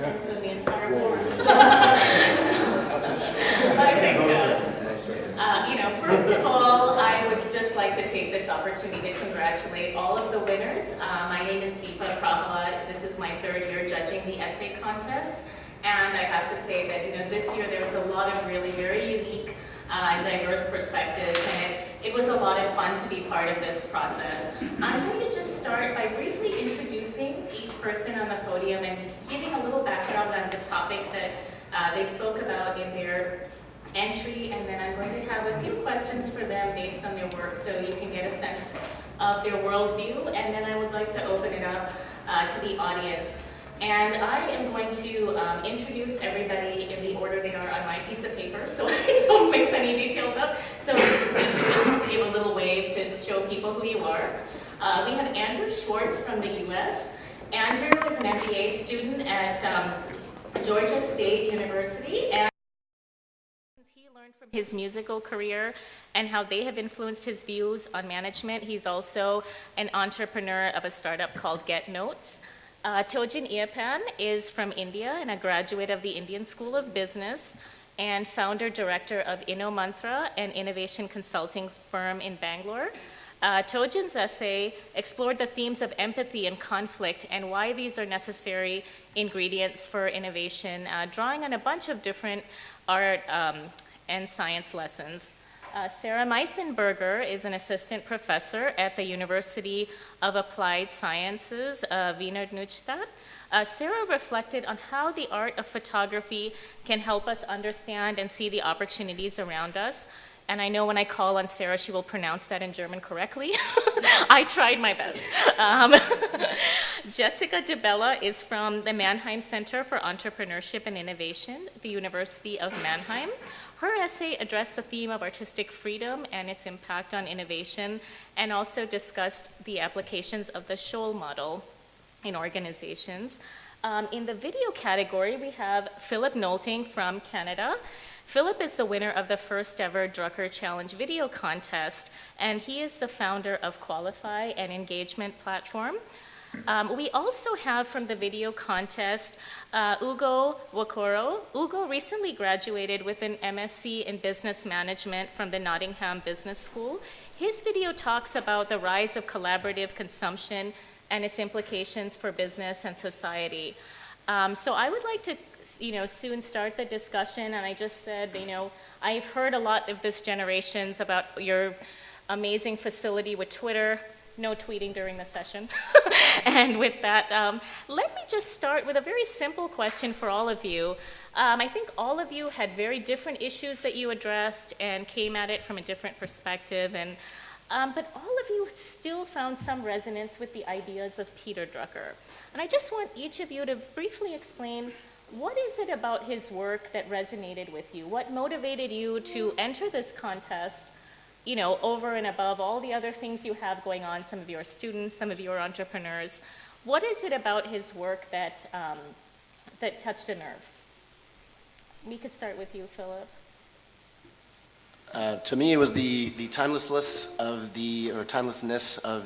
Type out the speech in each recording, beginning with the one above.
depends on the entire forum. I think, first of all, I would just like to take this opportunity to congratulate all of the winners. My name is Deepa Prahalad. This is my third year judging the essay contest. And I have to say that, this year there was a lot of really very unique and diverse perspectives, and it was a lot of fun to be part of this process. I'm going to just start by briefly introducing each person on the podium and giving a little background on the topic that they spoke about in their entry, and then I'm going to have a few questions for them based on their work so you can get a sense of their worldview, and then I would like to open it up to the audience. And I am going to introduce everybody in the order they are on my piece of paper, so I don't mix any details up. So you can just give a little wave to show people who you are. We have Andrew Schwartz from the US. Andrew is an MBA student at Georgia State University, and he learned from his musical career and how they have influenced his views on management. He's also an entrepreneur of a startup called Get Notes. Tojin Iappan is from India and a graduate of the Indian School of Business and founder-director of InnoMantra, an innovation consulting firm in Bangalore. Tojin's essay explored the themes of empathy and conflict and why these are necessary ingredients for innovation, drawing on a bunch of different art and science lessons. Sarah Meisenberger is an assistant professor at the University of Applied Sciences, Wiener Neustadt. Sarah reflected on how the art of photography can help us understand and see the opportunities around us. And I know when I call on Sarah, she will pronounce that in German correctly. I tried my best. Jessica DeBella is from the Mannheim Center for Entrepreneurship and Innovation, the University of Mannheim. Her essay addressed the theme of artistic freedom and its impact on innovation, and also discussed the applications of the Scholl model in organizations. In the video category, we have Philip Nolting from Canada. Philip is the winner of the first ever Drucker Challenge video contest, and he is the founder of Qualify, an engagement platform. We also have from the video contest Ugo Wakoro. Ugo recently graduated with an MSc in business management from the Nottingham Business School. His video talks about the rise of collaborative consumption and its implications for business and society. So I would like to soon start the discussion, and I just said, I've heard a lot of this generations about your amazing facility with Twitter. No tweeting during the session. And with that, let me just start with a very simple question for all of you. I think all of you had very different issues that you addressed and came at it from a different perspective, and but all of you still found some resonance with the ideas of Peter Drucker. And I just want each of you to briefly explain, what is it about his work that resonated with you? What motivated you to enter this contest, over and above all the other things you have going on, some of your students, some of your entrepreneurs? What is it about his work that, that touched a nerve? We could start with you, Philip. To me, it was the timelessness of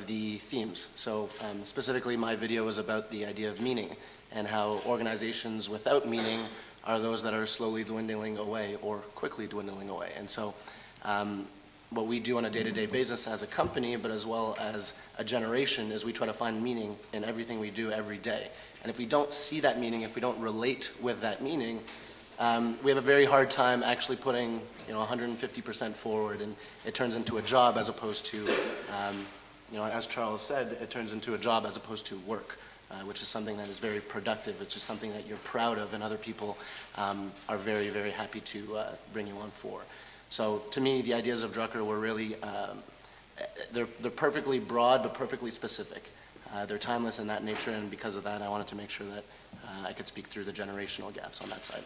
the themes. So specifically, my video was about the idea of meaning and how organizations without meaning are those that are slowly dwindling away or quickly dwindling away. And so what we do on a day-to-day basis as a company, but as well as a generation, is we try to find meaning in everything we do every day. And if we don't see that meaning, if we don't relate with that meaning, we have a very hard time actually putting 150% forward, and it turns into a job as opposed to, as Charles said, it turns into a job as opposed to work, which is something that is very productive, which is something that you're proud of and other people are very, very happy to bring you on for. So to me, the ideas of Drucker were really, they're perfectly broad but perfectly specific. They're timeless in that nature, and because of that, I wanted to make sure that I could speak through the generational gaps on that side.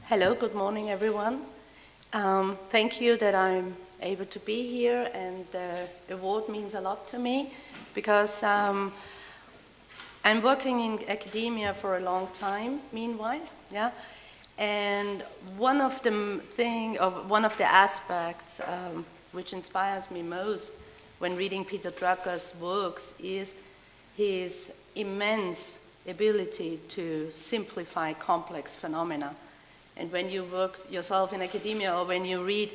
Hello, good morning, everyone. Thank you that I'm able to be here, and the award means a lot to me because I'm working in academia for a long time, meanwhile, yeah. And one of the aspects which inspires me most when reading Peter Drucker's works is his immense ability to simplify complex phenomena. And when you work yourself in academia or when you read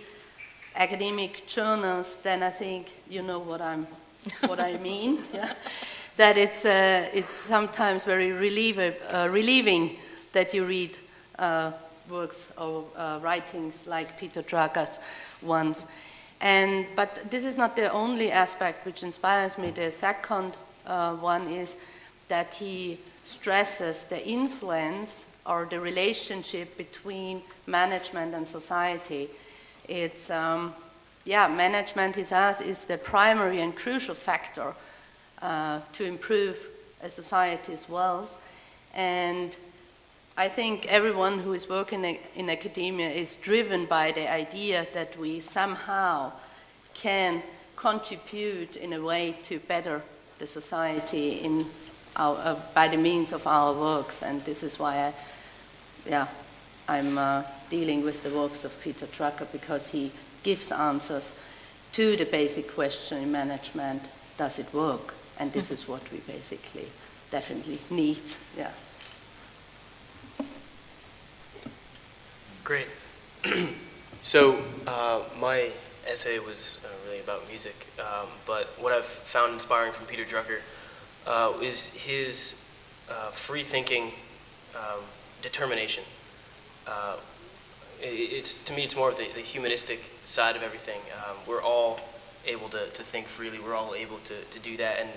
academic journals, then I think you know what I mean. Yeah? That it's sometimes very relieving that you read works or writings like Peter Drucker's ones. But this is not the only aspect which inspires me. The second one is that he stresses the influence or the relationship between management and society. It's, management, he says, is the primary and crucial factor to improve a society's wealth. And I think everyone who is working in academia is driven by the idea that we somehow can contribute in a way to better the society by the means of our works. And this is why I'm dealing with the works of Peter Drucker, because he gives answers to the basic question in management: does it work? And this is what we basically definitely need. Yeah. Great. So my essay was really about music, but what I've found inspiring from Peter Drucker is his free-thinking determination. To me, it's more of the humanistic side of everything. We're all able to think freely. We're all able to do that, and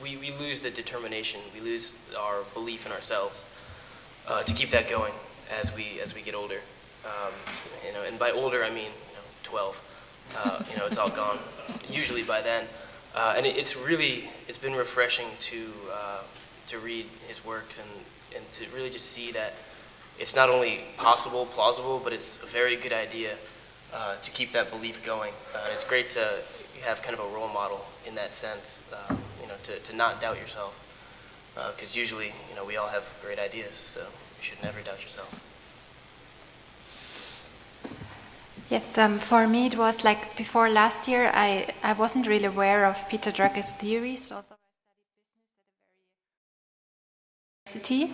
we lose the determination. We lose our belief in ourselves to keep that going as we get older. And by older I mean 12. It's all gone usually by then, and it's been refreshing to read his works and to really just see that it's not only possible, plausible, but it's a very good idea to keep that belief going. And it's great to have kind of a role model in that sense, to not doubt yourself, because usually we all have great ideas, so you should never doubt yourself. Yes, for me it was like before last year, I wasn't really aware of Peter Drucker's theories, although I studied business at a very university.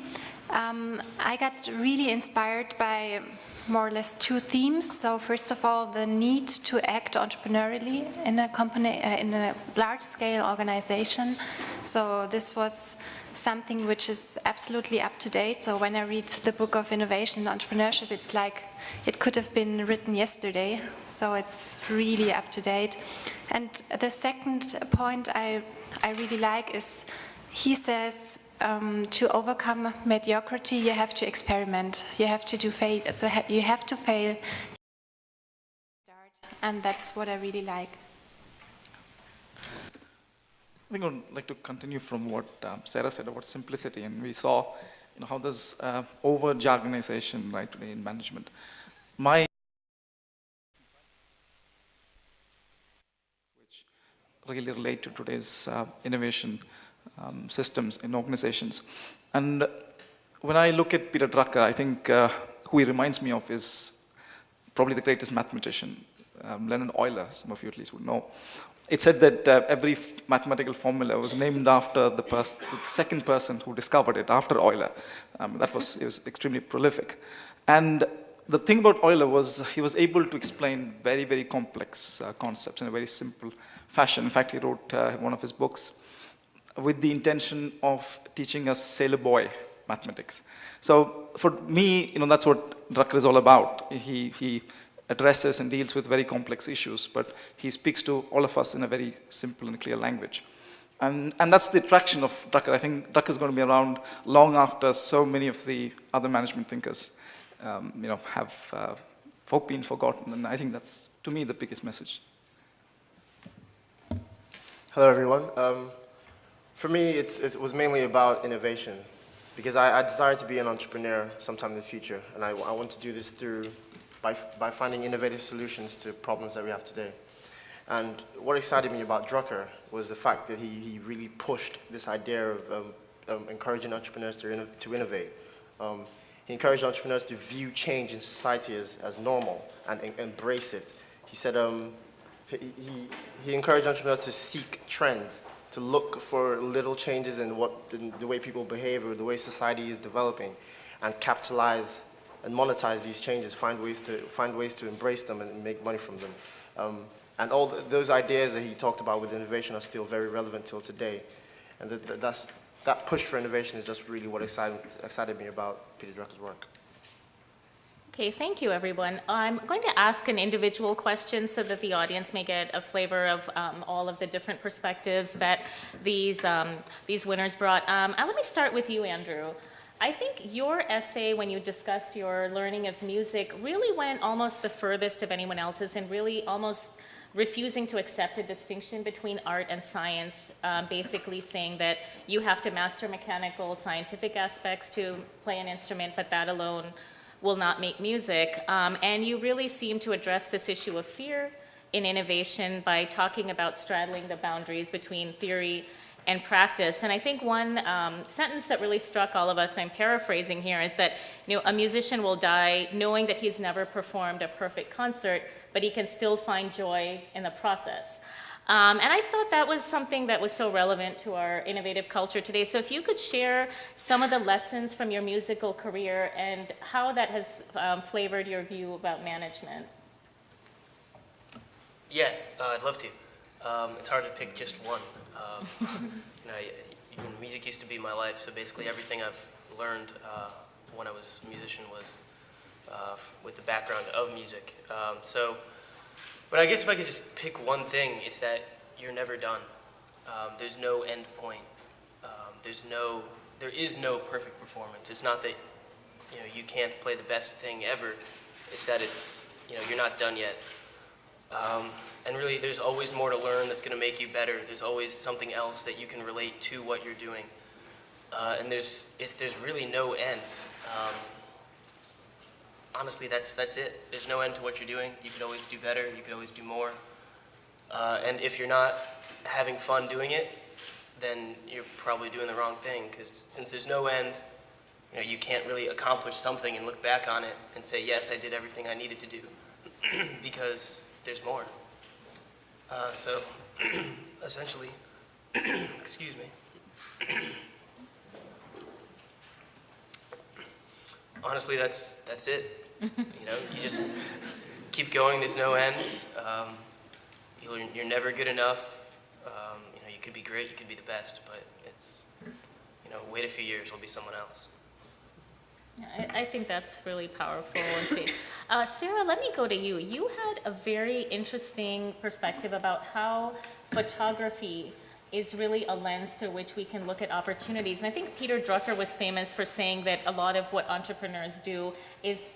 I got really inspired by more or less two themes. So first of all, the need to act entrepreneurially in a company, in a large-scale organization. So this was something which is absolutely up to date. So when I read the book of innovation and entrepreneurship, it's like it could have been written yesterday. So it's really up to date. And the second point I really like is he says, to overcome mediocrity, you have to experiment. You have to fail. So you have to fail. And that's what I really like. I think I'd like to continue from what Sarah said about simplicity, and we saw how there's over-jargonization right today in management. Which really relate to today's innovation systems in organizations. And when I look at Peter Drucker, I think who he reminds me of is probably the greatest mathematician, Leonard Euler, some of you at least would know. It said that every mathematical formula was named after the second person who discovered it, after Euler. It was extremely prolific. And the thing about Euler was he was able to explain very, very complex concepts in a very simple fashion. In fact, he wrote one of his books with the intention of teaching us sailor boy mathematics. So for me, that's what Drucker is all about. He addresses and deals with very complex issues, but he speaks to all of us in a very simple and clear language. And that's the attraction of Drucker. I think Drucker is going to be around long after so many of the other management thinkers have been forgotten. And I think that's, to me, the biggest message. Hello, everyone. For me, it was mainly about innovation, because I desire to be an entrepreneur sometime in the future, and I want to do this by finding innovative solutions to problems that we have today. And what excited me about Drucker was the fact that he really pushed this idea of encouraging entrepreneurs to innovate. He encouraged entrepreneurs to view change in society as normal and embrace it. He said he encouraged entrepreneurs to seek trends to look for little changes in the way people behave or the way society is developing, and capitalize and monetize these changes, find ways to embrace them and make money from them. And all those ideas that he talked about with innovation are still very relevant till today. And that push for innovation is just really what excited me about Peter Drucker's work. Okay, thank you, everyone. I'm going to ask an individual question so that the audience may get a flavor of all of the different perspectives that these winners brought. Let me start with you, Andrew. I think your essay, when you discussed your learning of music, really went almost the furthest of anyone else's and really almost refusing to accept a distinction between art and science, basically saying that you have to master mechanical, scientific aspects to play an instrument, but that alone will not make music. And you really seem to address this issue of fear in innovation by talking about straddling the boundaries between theory and practice. And I think one sentence that really struck all of us, I'm paraphrasing here, is that a musician will die knowing that he's never performed a perfect concert, but he can still find joy in the process. And I thought that was something that was so relevant to our innovative culture today. So if you could share some of the lessons from your musical career and how that has flavored your view about management. Yeah, I'd love to. It's hard to pick just one. Music used to be my life, so basically everything I've learned when I was a musician was with the background of music. But I guess if I could just pick one thing, it's that you're never done. There's no end point. There is no perfect performance. It's not that you can't play the best thing ever. It's that you're not done yet. And really, there's always more to learn that's going to make you better. There's always something else that you can relate to what you're doing. And there's really no end. Honestly, that's it. There's no end to what you're doing. You could always do better. You could always do more. And if you're not having fun doing it, then you're probably doing the wrong thing. Because since there's no end, you can't really accomplish something and look back on it and say, yes, I did everything I needed to do. Because there's more. So, essentially, excuse me. Honestly, that's it. You just keep going. There's no end. You're never good enough. You could be great. You could be the best, but it's wait a few years. It'll be someone else. Yeah, I think that's really powerful. Sarah, let me go to you. You had a very interesting perspective about how photography is really a lens through which we can look at opportunities. And I think Peter Drucker was famous for saying that a lot of what entrepreneurs do is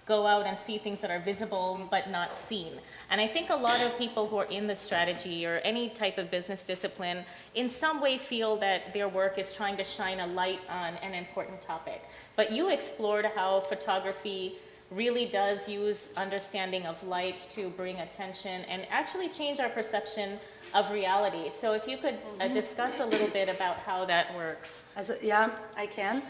go out and see things that are visible but not seen. And I think a lot of people who are in the strategy or any type of business discipline in some way feel that their work is trying to shine a light on an important topic. But you explored how photography really does use understanding of light to bring attention and actually change our perception of reality. So if you could discuss a little bit about how that works. Yeah, I can.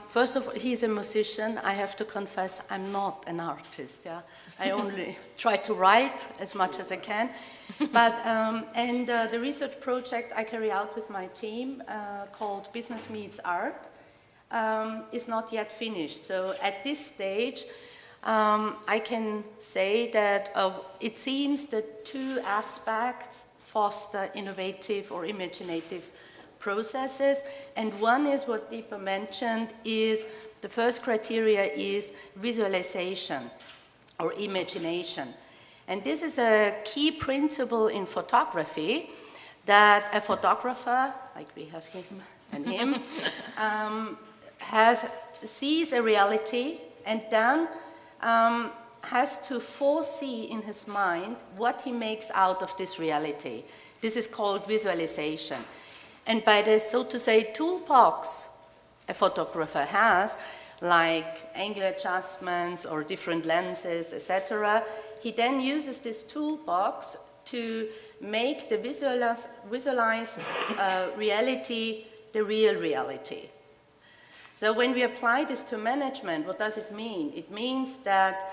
First of all, he's a musician. I have to confess, I'm not an artist. Yeah, I only try to write as much as I can. But the research project I carry out with my team called Business Meets Art is not yet finished. So at this stage, I can say that it seems that two aspects foster innovative or imaginative processes, and one is what Deepa mentioned, is the first criteria is visualization or imagination. And this is a key principle in photography, that a photographer, like we have him and him, sees a reality and then has to foresee in his mind what he makes out of this reality. This is called visualization. And by the, so to say, toolbox a photographer has, like angle adjustments or different lenses, etc., he then uses this toolbox to make the visualized reality the real reality. So when we apply this to management, what does it mean? It means that,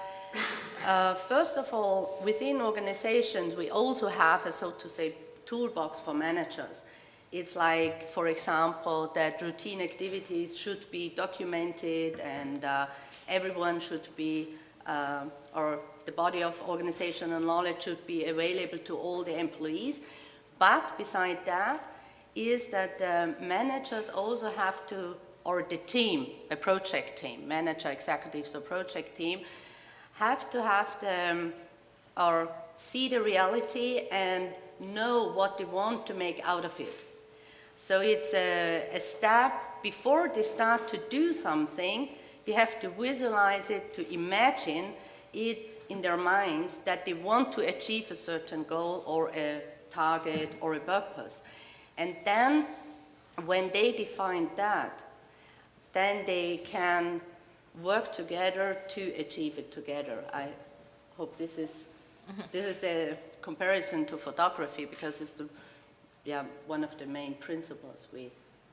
first of all, within organizations, we also have a, so to say, toolbox for managers. It's like, for example, that routine activities should be documented and everyone should be, or the body of organizational knowledge should be available to all the employees. But beside that is that the managers also have to, or the team, a project team, manager, executives or project team, have to have the, or see the reality and know what they want to make out of it. So it's a step before they start to do something, they have to visualize it, to imagine it in their minds that they want to achieve a certain goal or a target or a purpose. And then when they define that, then they can work together to achieve it together. I hope this is the comparison to photography, because it's the, one of the main principles we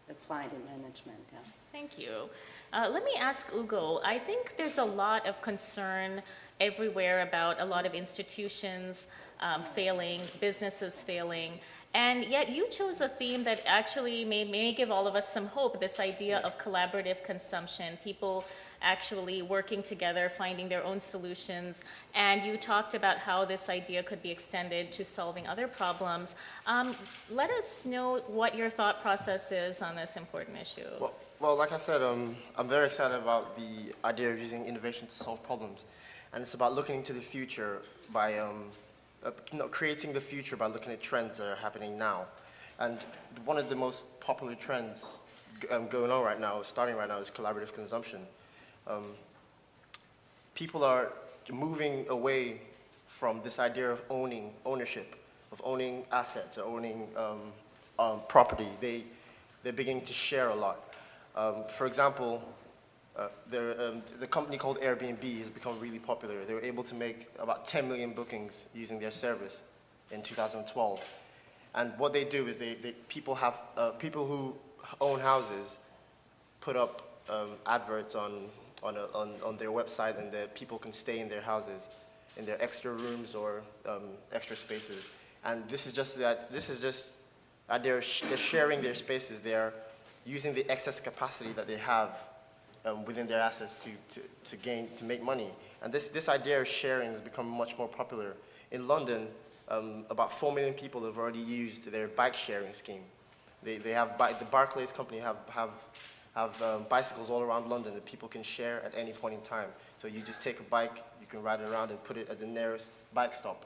applied in management. Yeah. Thank you. Let me ask Ugo, I think there's a lot of concern everywhere about a lot of institutions failing, businesses failing, and yet you chose a theme that actually may give all of us some hope, this idea of collaborative consumption, people actually working together, finding their own solutions, and you talked about how this idea could be extended to solving other problems. Let us know what your thought process is on this important issue. Well, like I said, I'm very excited about the idea of using innovation to solve problems. And it's about looking into the future by creating the future by looking at trends that are happening now. And one of the most popular trends going on right now, starting right now, is collaborative consumption. People are moving away from this idea of ownership, of owning assets, or owning property. They're beginning to share a lot. For example, the company called Airbnb has become really popular. They were able to make about 10 million bookings using their service in 2012. And what they do is people who own houses put up adverts on their website, and that people can stay in their houses, in their extra rooms or extra spaces. And this is just they're sharing their spaces. They're using the excess capacity that they have within their assets to make money. And this idea of sharing has become much more popular. In London, about 4 million people have already used their bike sharing scheme. They have the Barclays company have bicycles all around London that people can share at any point in time. So you just take a bike, you can ride it around and put it at the nearest bike stop,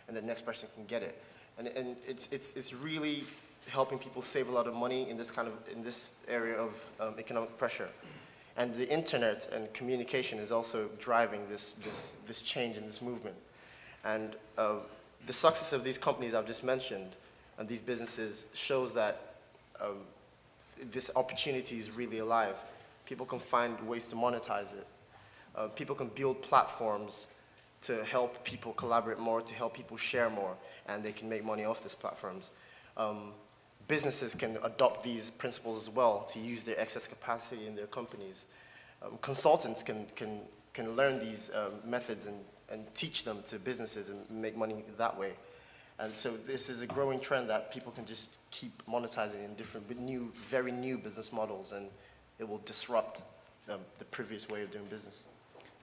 and the next person can get it. And it's really helping people save a lot of money in this area of economic pressure. And the internet and communication is also driving this change in this movement. And the success of these companies I've just mentioned and these businesses shows that this opportunity is really alive. People can find ways to monetize it. People can build platforms to help people collaborate more, to help people share more, and they can make money off these platforms. Businesses can adopt these principles as well to use their excess capacity in their companies. Consultants can learn these methods and teach them to businesses and make money that way. And so this is a growing trend that people can just keep monetizing in different, very new business models, and it will disrupt the previous way of doing business.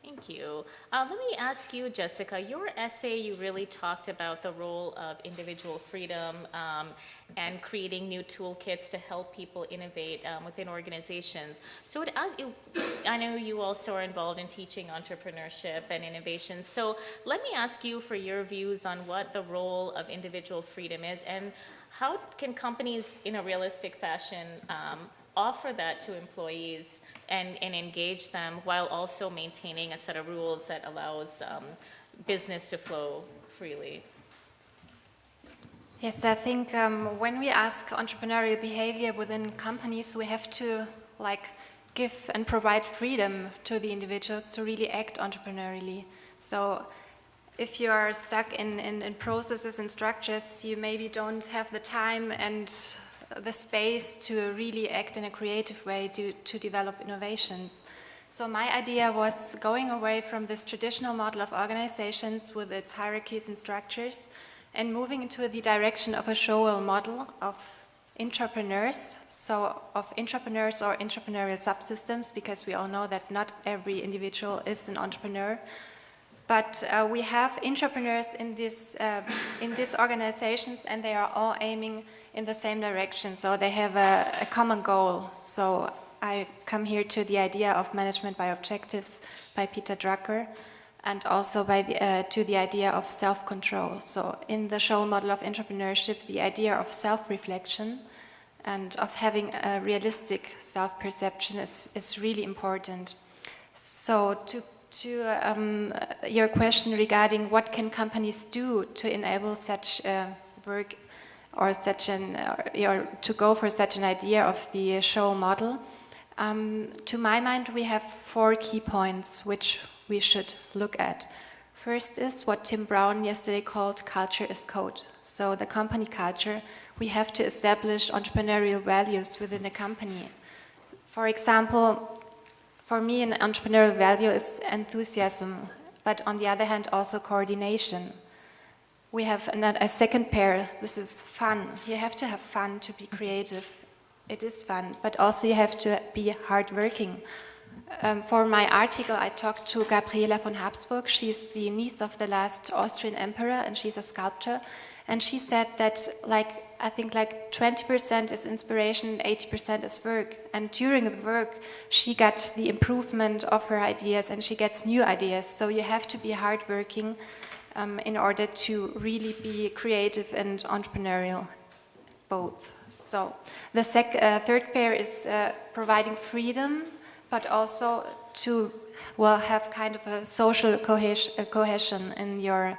Thank you. Let me ask you, Jessica, your essay, you really talked about the role of individual freedom and creating new toolkits to help people innovate within organizations. So I know you also are involved in teaching entrepreneurship and innovation. So let me ask you for your views on what the role of individual freedom is, and how can companies in a realistic fashion offer that to employees and engage them while also maintaining a set of rules that allows business to flow freely? Yes, I think when we ask entrepreneurial behavior within companies, we have to give and provide freedom to the individuals to really act entrepreneurially. So if you are stuck in processes and structures, you maybe don't have the time and the space to really act in a creative way to develop innovations. So my idea was going away from this traditional model of organizations with its hierarchies and structures and moving into the direction of a Shoal model of entrepreneurs, so of entrepreneurs or entrepreneurial subsystems, because we all know that not every individual is an entrepreneur. But we have entrepreneurs in these organizations, and they are all aiming in the same direction. So they have a common goal. So I come here to the idea of management by objectives by Peter Drucker, and also to the idea of self-control. So in the Shoal model of entrepreneurship, the idea of self-reflection and of having a realistic self-perception is really important. So to your question regarding what can companies do to enable such work or to go for such an idea of the Shoal model, to my mind we have 4 key points which we should look at. First is what Tim Brown yesterday called culture is code. So the company culture, we have to establish entrepreneurial values within a company. For example, for me, an entrepreneurial value is enthusiasm, but on the other hand, also coordination. We have a second pair. This is fun. You have to have fun to be creative. It is fun, but also you have to be hardworking. For my article, I talked to Gabriela von Habsburg. She's the niece of the last Austrian emperor, and she's a sculptor. And she said that, I think 20% is inspiration, 80% is work. And during the work, she got the improvement of her ideas, and she gets new ideas. So you have to be hardworking in order to really be creative and entrepreneurial, both. So the third pair is providing freedom, but also to have kind of a social cohesion in your,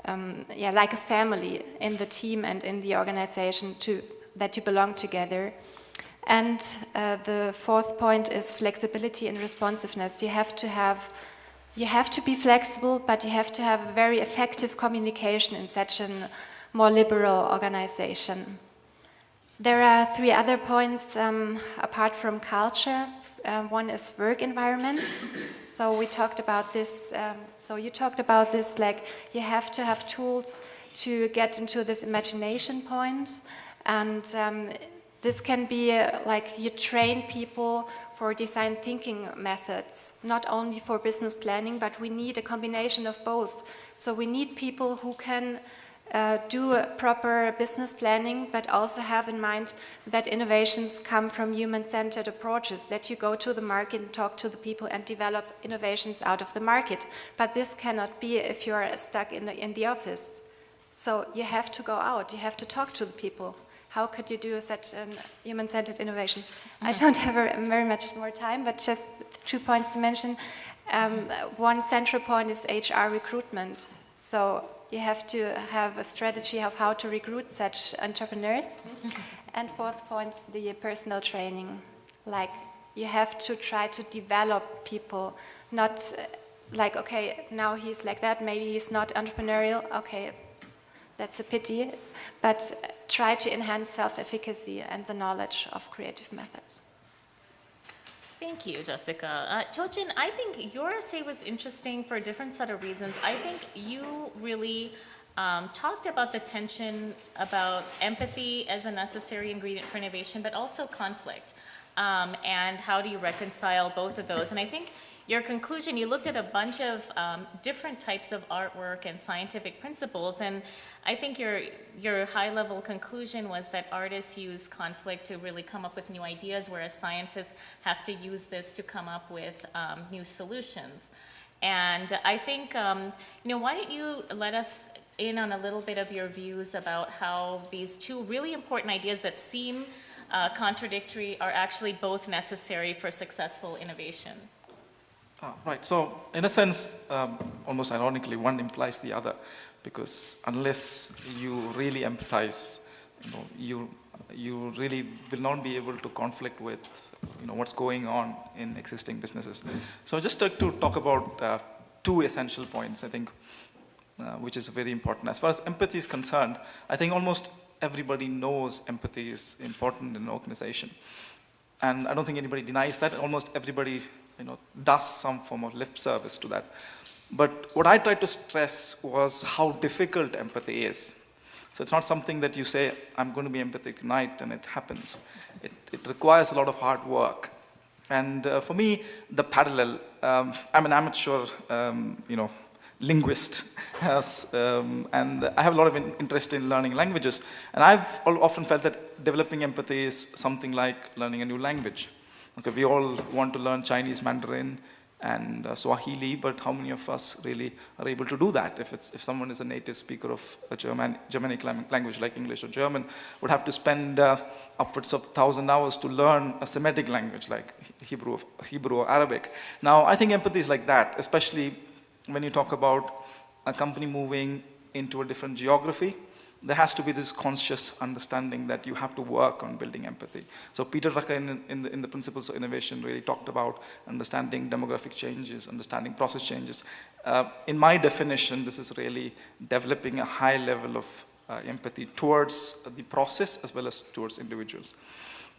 like a family in the team and in the organization that you belong together. And the fourth point is flexibility and responsiveness. You have to be flexible, but you have to have a very effective communication in such a more liberal organization. There are 3 other points apart from culture. One is work environment. So we talked about this. So you talked about this, you have to have tools to get into this imagination point, and this can be you train people for design thinking methods, not only for business planning, but we need a combination of both. So we need people who can do proper business planning, but also have in mind that innovations come from human-centered approaches, that you go to the market and talk to the people and develop innovations out of the market. But this cannot be if you are stuck in the office. So you have to go out, you have to talk to the people. How could you do such a human-centered innovation? I don't have very much more time, but just 2 points to mention. One central point is HR recruitment. So you have to have a strategy of how to recruit such entrepreneurs. And fourth point, the personal training. You have to try to develop people, not okay, now he's like that, maybe he's not entrepreneurial, okay, that's a pity, but try to enhance self-efficacy and the knowledge of creative methods. Thank you, Jessica. Tojin, I think your essay was interesting for a different set of reasons. I think you really talked about the tension about empathy as a necessary ingredient for innovation, but also conflict. And how do you reconcile both of those? And I think your conclusion, you looked at a bunch of different types of artwork and scientific principles, and I think your high-level conclusion was that artists use conflict to really come up with new ideas, whereas scientists have to use this to come up with new solutions. And I think, why don't you let us in on a little bit of your views about how these 2 really important ideas that seem contradictory are actually both necessary for successful innovation. Right. So, in a sense, almost ironically, one implies the other, because unless you really empathize, you really will not be able to conflict with, what's going on in existing businesses. So, just to talk about 2 essential points, I think, which is very important. As far as empathy is concerned, I think almost everybody knows empathy is important in an organization. And I don't think anybody denies that. Almost everybody does some form of lip service to that. But what I tried to stress was how difficult empathy is. So it's not something that you say, I'm going to be empathetic tonight, and it happens. It requires a lot of hard work. And for me, the parallel, I'm an amateur, linguist, and I have a lot of interest in learning languages. And I've often felt that developing empathy is something like learning a new language. Okay, we all want to learn Chinese, Mandarin, and Swahili, but how many of us really are able to do that? If someone is a native speaker of a Germanic language like English or German, would have to spend upwards of 1,000 hours to learn a Semitic language like Hebrew or Arabic. Now, I think empathy is like that, especially when you talk about a company moving into a different geography. There has to be this conscious understanding that you have to work on building empathy. So Peter Drucker in the Principles of Innovation really talked about understanding demographic changes, understanding process changes. In my definition, this is really developing a high level of empathy towards the process as well as towards individuals.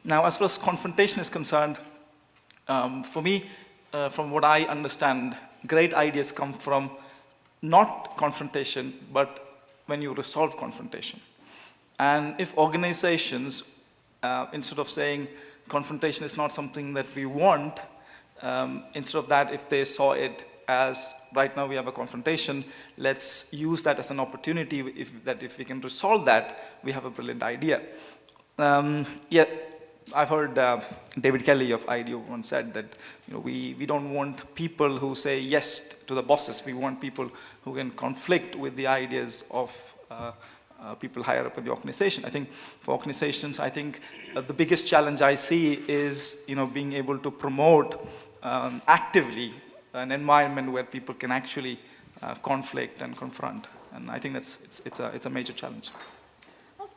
Now, as far as confrontation is concerned, for me, from what I understand, great ideas come from not confrontation, but when you resolve confrontation. And if organizations, instead of saying confrontation is not something that we want, instead of that, if they saw it as, right now we have a confrontation, let's use that as an opportunity, if we can resolve that, we have a brilliant idea. I've heard David Kelly of IDEO once said that we don't want people who say yes to the bosses. We want people who can conflict with the ideas of people higher up in the organization. I think for organizations, the biggest challenge I see is being able to promote actively an environment where people can actually conflict and confront. And I think it's a major challenge.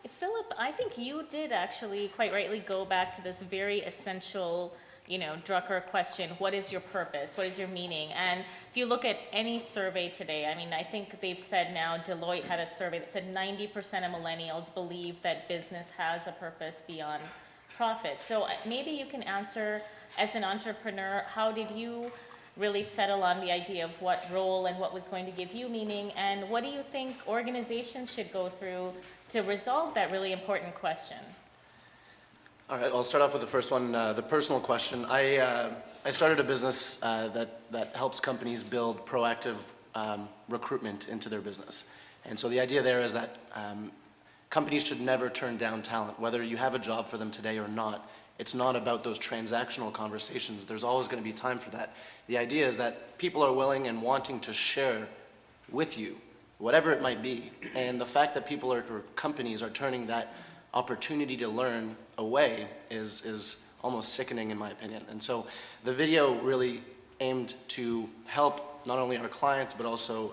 Philip, I think you did actually quite rightly go back to this very essential, Drucker question: what is your purpose? What is your meaning? And if you look at any survey today, I think they've said now, Deloitte had a survey that said 90% of millennials believe that business has a purpose beyond profit. So maybe you can answer, as an entrepreneur, how did you really settle on the idea of what role and what was going to give you meaning? And what do you think organizations should go through to resolve that really important question? All right, I'll start off with the first one, the personal question. I started a business that helps companies build proactive recruitment into their business. And so the idea there is that companies should never turn down talent, whether you have a job for them today or not. It's not about those transactional conversations. There's always going to be time for that. The idea is that people are willing and wanting to share with you, whatever it might be. And the fact that people or companies are turning that opportunity to learn away is almost sickening, in my opinion. And so the video really aimed to help not only our clients, but also,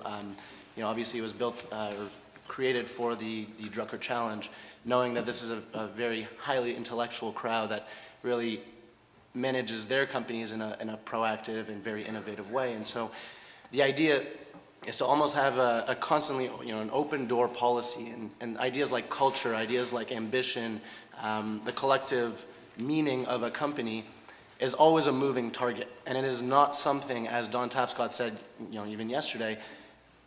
obviously it was built or created for the Drucker Challenge, knowing that this is a very highly intellectual crowd that really manages their companies in a proactive and very innovative way. And so the idea is to almost have a constantly, an open door policy, and ideas like culture, ideas like ambition, the collective meaning of a company is always a moving target. And it is not something, as Don Tapscott said, even yesterday,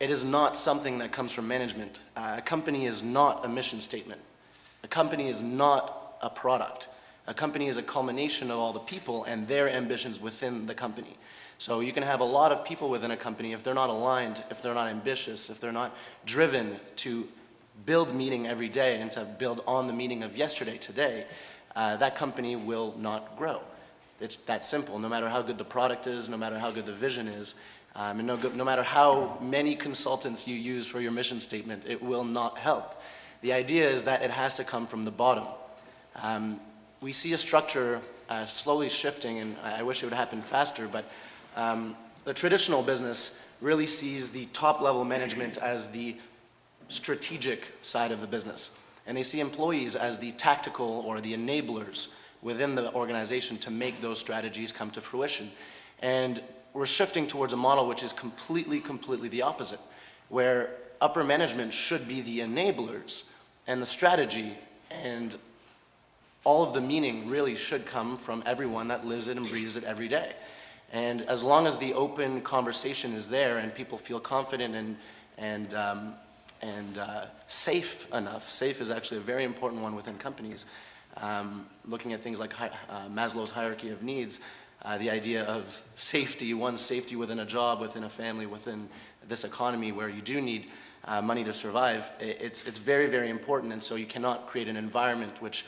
it is not something that comes from management. A company is not a mission statement. A company is not a product. A company is a culmination of all the people and their ambitions within the company. So you can have a lot of people within a company, if they're not aligned, if they're not ambitious, if they're not driven to build meaning every day and to build on the meaning of yesterday, today, that company will not grow. It's that simple. No matter how good the product is, no matter how good the vision is, and no matter how many consultants you use for your mission statement, it will not help. The idea is that it has to come from the bottom. We see a structure slowly shifting, and I wish it would happen faster, but the traditional business really sees the top-level management as the strategic side of the business. And they see employees as the tactical or the enablers within the organization to make those strategies come to fruition. And we're shifting towards a model which is completely the opposite, where upper management should be the enablers, and the strategy and all of the meaning really should come from everyone that lives it and breathes it every day. And as long as the open conversation is there and people feel confident and and safe enough. Safe is actually a very important one within companies. Looking at things like Maslow's hierarchy of needs, the idea of safety, one's safety within a job, within a family, within this economy where you do need money to survive, it's very, very important, and so you cannot create an environment which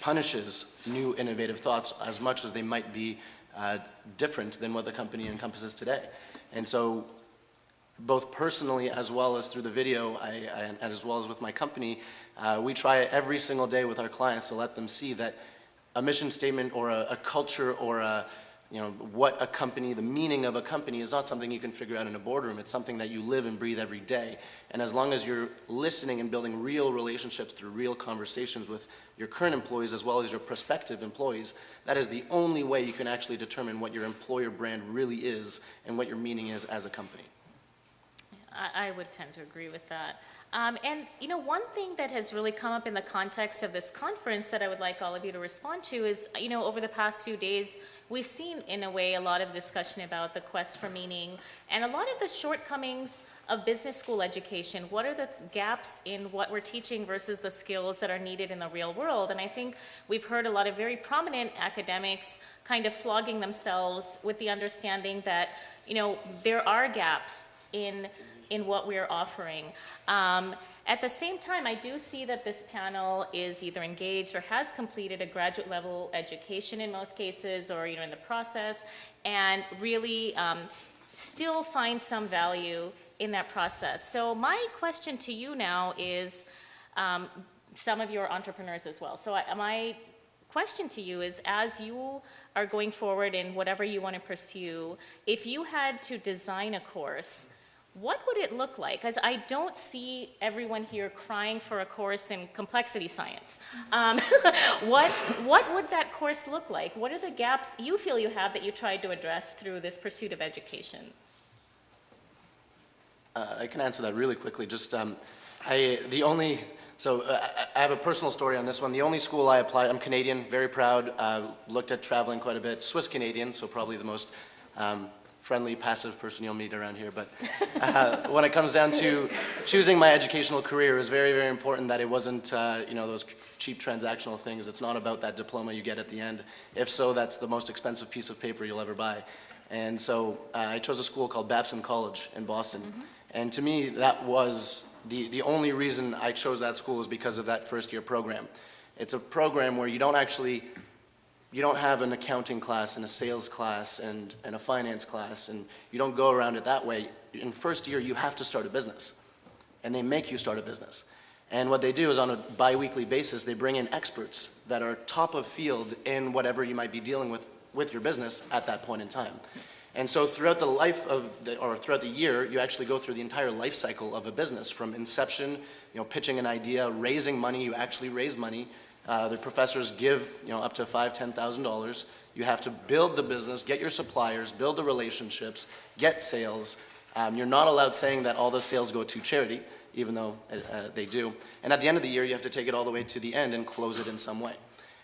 punishes new innovative thoughts as much as they might be different than what the company encompasses today. And so both personally as well as through the video, and as well as with my company, we try every single day with our clients to let them see that a mission statement or a culture or what a company, the meaning of a company is not something you can figure out in a boardroom. It's something that you live and breathe every day. And as long as you're listening and building real relationships through real conversations with your current employees as well as your prospective employees, that is the only way you can actually determine what your employer brand really is and what your meaning is as a company. I would tend to agree with that. And one thing that has really come up in the context of this conference that I would like all of you to respond to is, over the past few days, we've seen, in a way, a lot of discussion about the quest for meaning and a lot of the shortcomings of business school education. What are the gaps in what we're teaching versus the skills that are needed in the real world? And I think we've heard a lot of very prominent academics kind of flogging themselves with the understanding that, there are gaps in what we're offering. At the same time, I do see that this panel is either engaged or has completed a graduate level education in most cases, or in the process, and really still find some value in that process. So my question to you now is, some of your entrepreneurs as well. So my question to you is, as you are going forward in whatever you want to pursue, if you had to design a course, what would it look like? Because I don't see everyone here crying for a course in complexity science. What would that course look like? What are the gaps you feel you have that you tried to address through this pursuit of education? I can answer that really quickly. Just I have a personal story on this one. The only school I applied, I'm Canadian, very proud, looked at traveling quite a bit, Swiss Canadian, so probably the most friendly, passive person you'll meet around here. But when it comes down to choosing my educational career, it was very, very important that it wasn't, those cheap transactional things. It's not about that diploma you get at the end. If so, that's the most expensive piece of paper you'll ever buy. And so I chose a school called Babson College in Boston. Mm-hmm. And to me, that was the only reason I chose that school is because of that first-year program. It's a program where you don't have an accounting class and a sales class and a finance class, and you don't go around it that way. In first year, you have to start a business, and they make you start a business. And what they do is on a bi-weekly basis, they bring in experts that are top of field in whatever you might be dealing with your business at that point in time. And so throughout the life of throughout the year, you actually go through the entire life cycle of a business, from inception, pitching an idea, raising money, you actually raise money. The professors give, up to $5,000, $10,000. You have to build the business, get your suppliers, build the relationships, get sales. You're not allowed saying that all those sales go to charity, even though they do. And at the end of the year, you have to take it all the way to the end and close it in some way.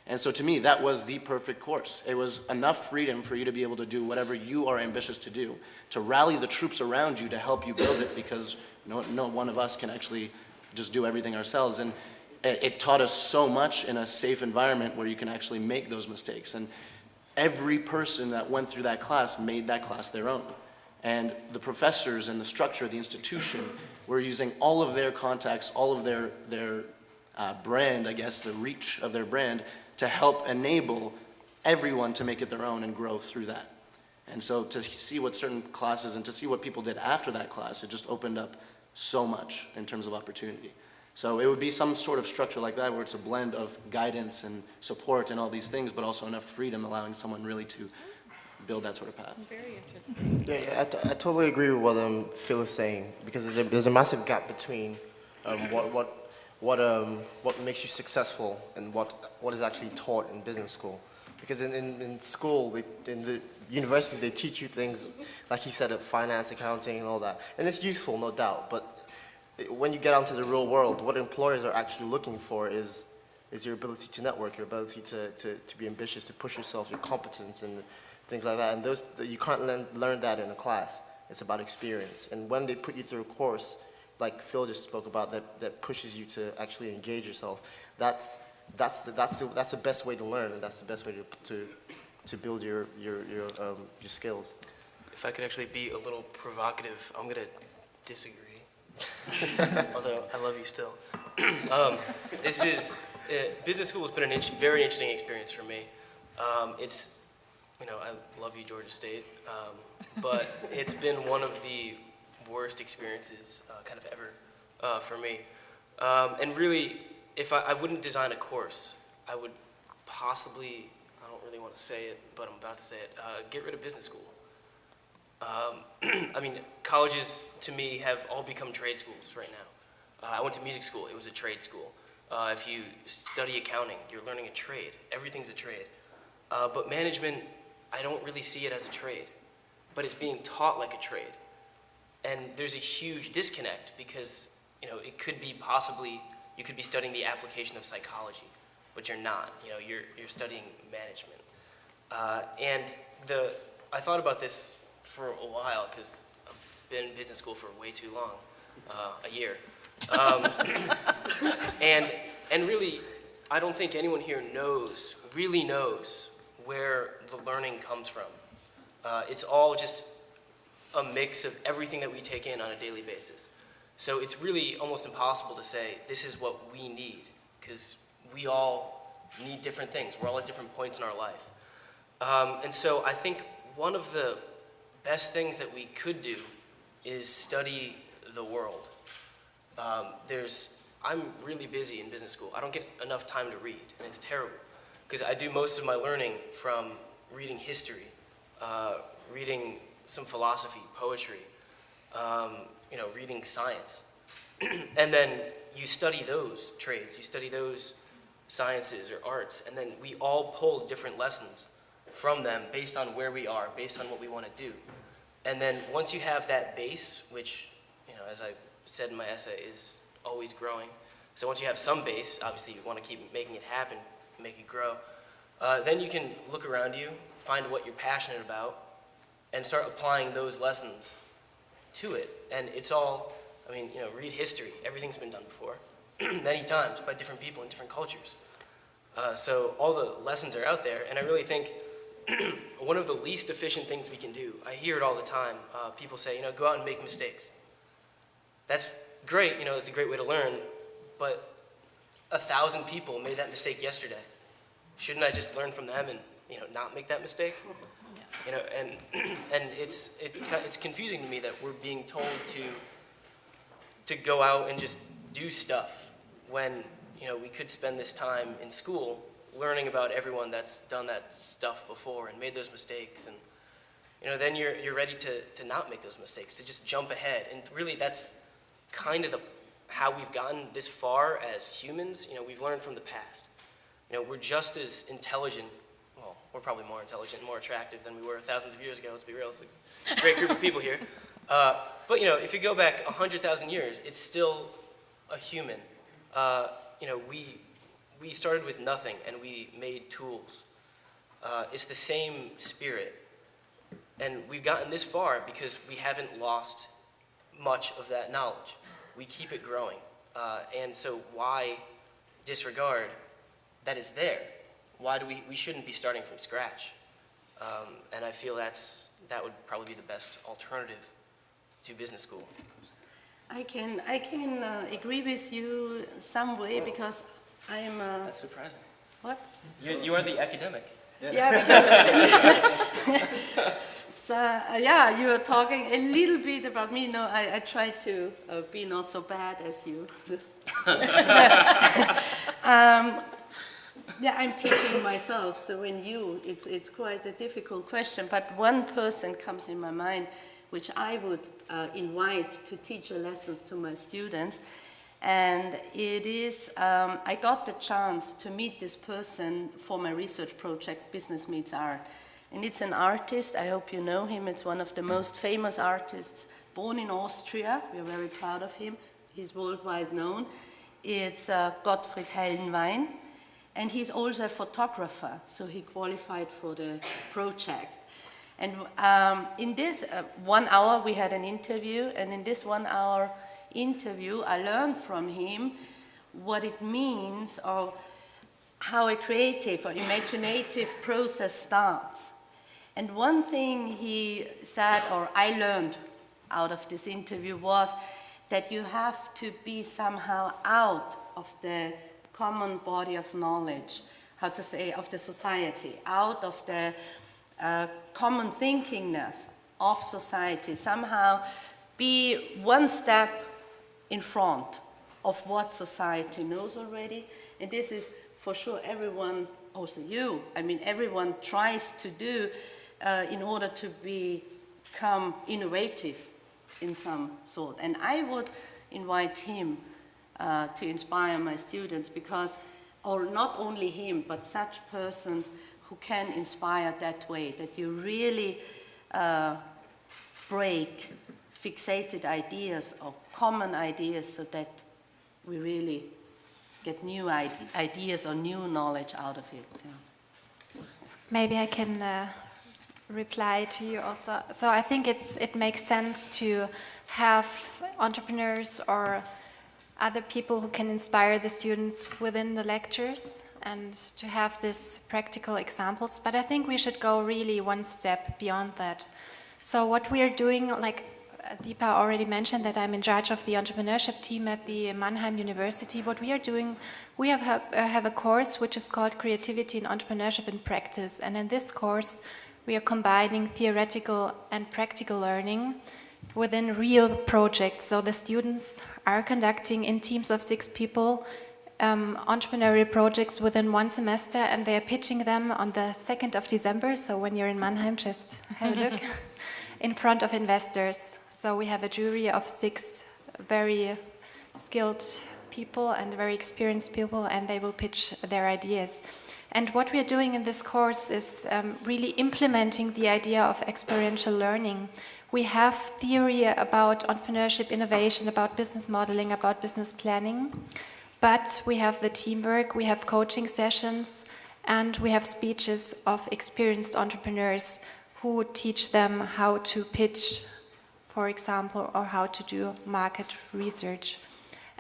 And so to me, that was the perfect course. It was enough freedom for you to be able to do whatever you are ambitious to do, to rally the troops around you to help you build it, because no one of us can actually just do everything ourselves. And it taught us so much in a safe environment where you can actually make those mistakes. And every person that went through that class made that class their own. And the professors and the structure of the institution were using all of their contacts, all of their brand, I guess, the reach of their brand, to help enable everyone to make it their own and grow through that. And so to see what certain classes and to see what people did after that class, it just opened up so much in terms of opportunity. So it would be some sort of structure like that where it's a blend of guidance and support and all these things, but also enough freedom allowing someone really to build that sort of path. Very interesting. Yeah, I totally agree with what Phil is saying, because there's a massive gap between what makes you successful and what is actually taught in business school. Because in school, in the universities, they teach you things, like he said, finance, accounting, and all that. And it's useful, no doubt, but when you get onto the real world, what employers are actually looking for is your ability to network, your ability to be ambitious, to push yourself, your competence, and things like that. And you can't learn that in a class. It's about experience. And when they put you through a course, like Phil just spoke about, that pushes you to actually engage yourself. That's the best way to learn, and that's the best way to build your skills. If I could actually be a little provocative, I'm going to disagree. Although I love you still. Business school has been a very interesting experience for me. It's, I love you, Georgia State, but it's been one of the worst experiences kind of ever for me. And really, if I wouldn't design a course, I would possibly, I don't really want to say it, but I'm about to say it, get rid of business school. I mean, colleges, to me, have all become trade schools right now. I went to music school. It was a trade school. If you study accounting, you're learning a trade. Everything's a trade. But management, I don't really see it as a trade. But it's being taught like a trade. And there's a huge disconnect because, it could be possibly, you could be studying the application of psychology, but you're not. You're studying management. I thought about this for a while because I've been in business school for way too long, a year. And really, I don't think anyone here really knows where the learning comes from. It's all just a mix of everything that we take in on a daily basis. So it's really almost impossible to say, this is what we need, because we all need different things. We're all at different points in our life. And so I think one of the best things that we could do is study the world. I'm really busy in business school. I don't get enough time to read, and it's terrible, because I do most of my learning from reading history, reading some philosophy, poetry, reading science. And then you study those trades, you study those sciences or arts, and then we all pull different lessons from them based on where we are, based on what we want to do. And then once you have that base, which, as I said in my essay, is always growing. So once you have some base, obviously you want to keep making it happen, make it grow. Then you can look around you, find what you're passionate about, and start applying those lessons to it. And it's all, read history. Everything's been done before, many times, by different people in different cultures. So all the lessons are out there, and I really think one of the least efficient things we can do, I hear it all the time, people say, go out and make mistakes. That's great, it's a great way to learn, but 1,000 people made that mistake yesterday. Shouldn't I just learn from them and, not make that mistake? And it's confusing to me that we're being told to go out and just do stuff when, we could spend this time in school learning about everyone that's done that stuff before and made those mistakes, and then you're ready to not make those mistakes, to just jump ahead. And really, that's kind of how we've gotten this far as humans. We've learned from the past. We're just as intelligent. Well, we're probably more intelligent and more attractive than we were thousands of years ago. Let's be real. It's a great group of people here. But if you go back 100,000 years, it's still a human. We started with nothing, and we made tools. It's the same spirit. And we've gotten this far because we haven't lost much of that knowledge. We keep it growing. And so why disregard that it's there? Why do we shouldn't be starting from scratch? And I feel that would probably be the best alternative to business school. I can agree with you some way because I'm. That's surprising. What? You are the academic. Yeah, because so you were talking a little bit about me. No, I try to be not so bad as you. Yeah, I'm teaching myself, so it's quite a difficult question. But one person comes in my mind, which I would invite to teach lessons to my students. And it is, I got the chance to meet this person for my research project, Business Meets Art. And it's an artist, I hope you know him, it's one of the most famous artists, born in Austria, we're very proud of him, he's worldwide known. It's Gottfried Helnwein, and he's also a photographer, so he qualified for the project. And in this 1 hour we had an interview, and in this 1 hour interview, I learned from him what it means or how a creative or imaginative process starts. And one thing he said, or I learned out of this interview, was that you have to be somehow out of the common body of knowledge, how to say, of the society, out of the common thinkingness of society, somehow be one step in front of what society knows already. And this is for sure everyone, also you, I mean everyone tries to do in order to become innovative in some sort. And I would invite him to inspire my students because, or not only him, but such persons who can inspire that way, that you really break fixated ideas or common ideas so that we really get new ideas or new knowledge out of it. Yeah. Maybe I can reply to you also. So I think it makes sense to have entrepreneurs or other people who can inspire the students within the lectures and to have these practical examples. But I think we should go really one step beyond that. So what we are doing, like Deepa already mentioned that I'm in charge of the entrepreneurship team at the Mannheim University. What we are doing, we have a course which is called Creativity and Entrepreneurship in Practice. And in this course, we are combining theoretical and practical learning within real projects. So the students are conducting in teams of 6 people entrepreneurial projects within one semester, and they are pitching them on the 2nd of December. So when you're in Mannheim, just have a look, in front of investors. So we have a jury of 6 very skilled people and very experienced people, and they will pitch their ideas. And what we are doing in this course is really implementing the idea of experiential learning. We have theory about entrepreneurship, innovation, about business modeling, about business planning, but we have the teamwork, we have coaching sessions, and we have speeches of experienced entrepreneurs who teach them how to pitch, for example, or how to do market research.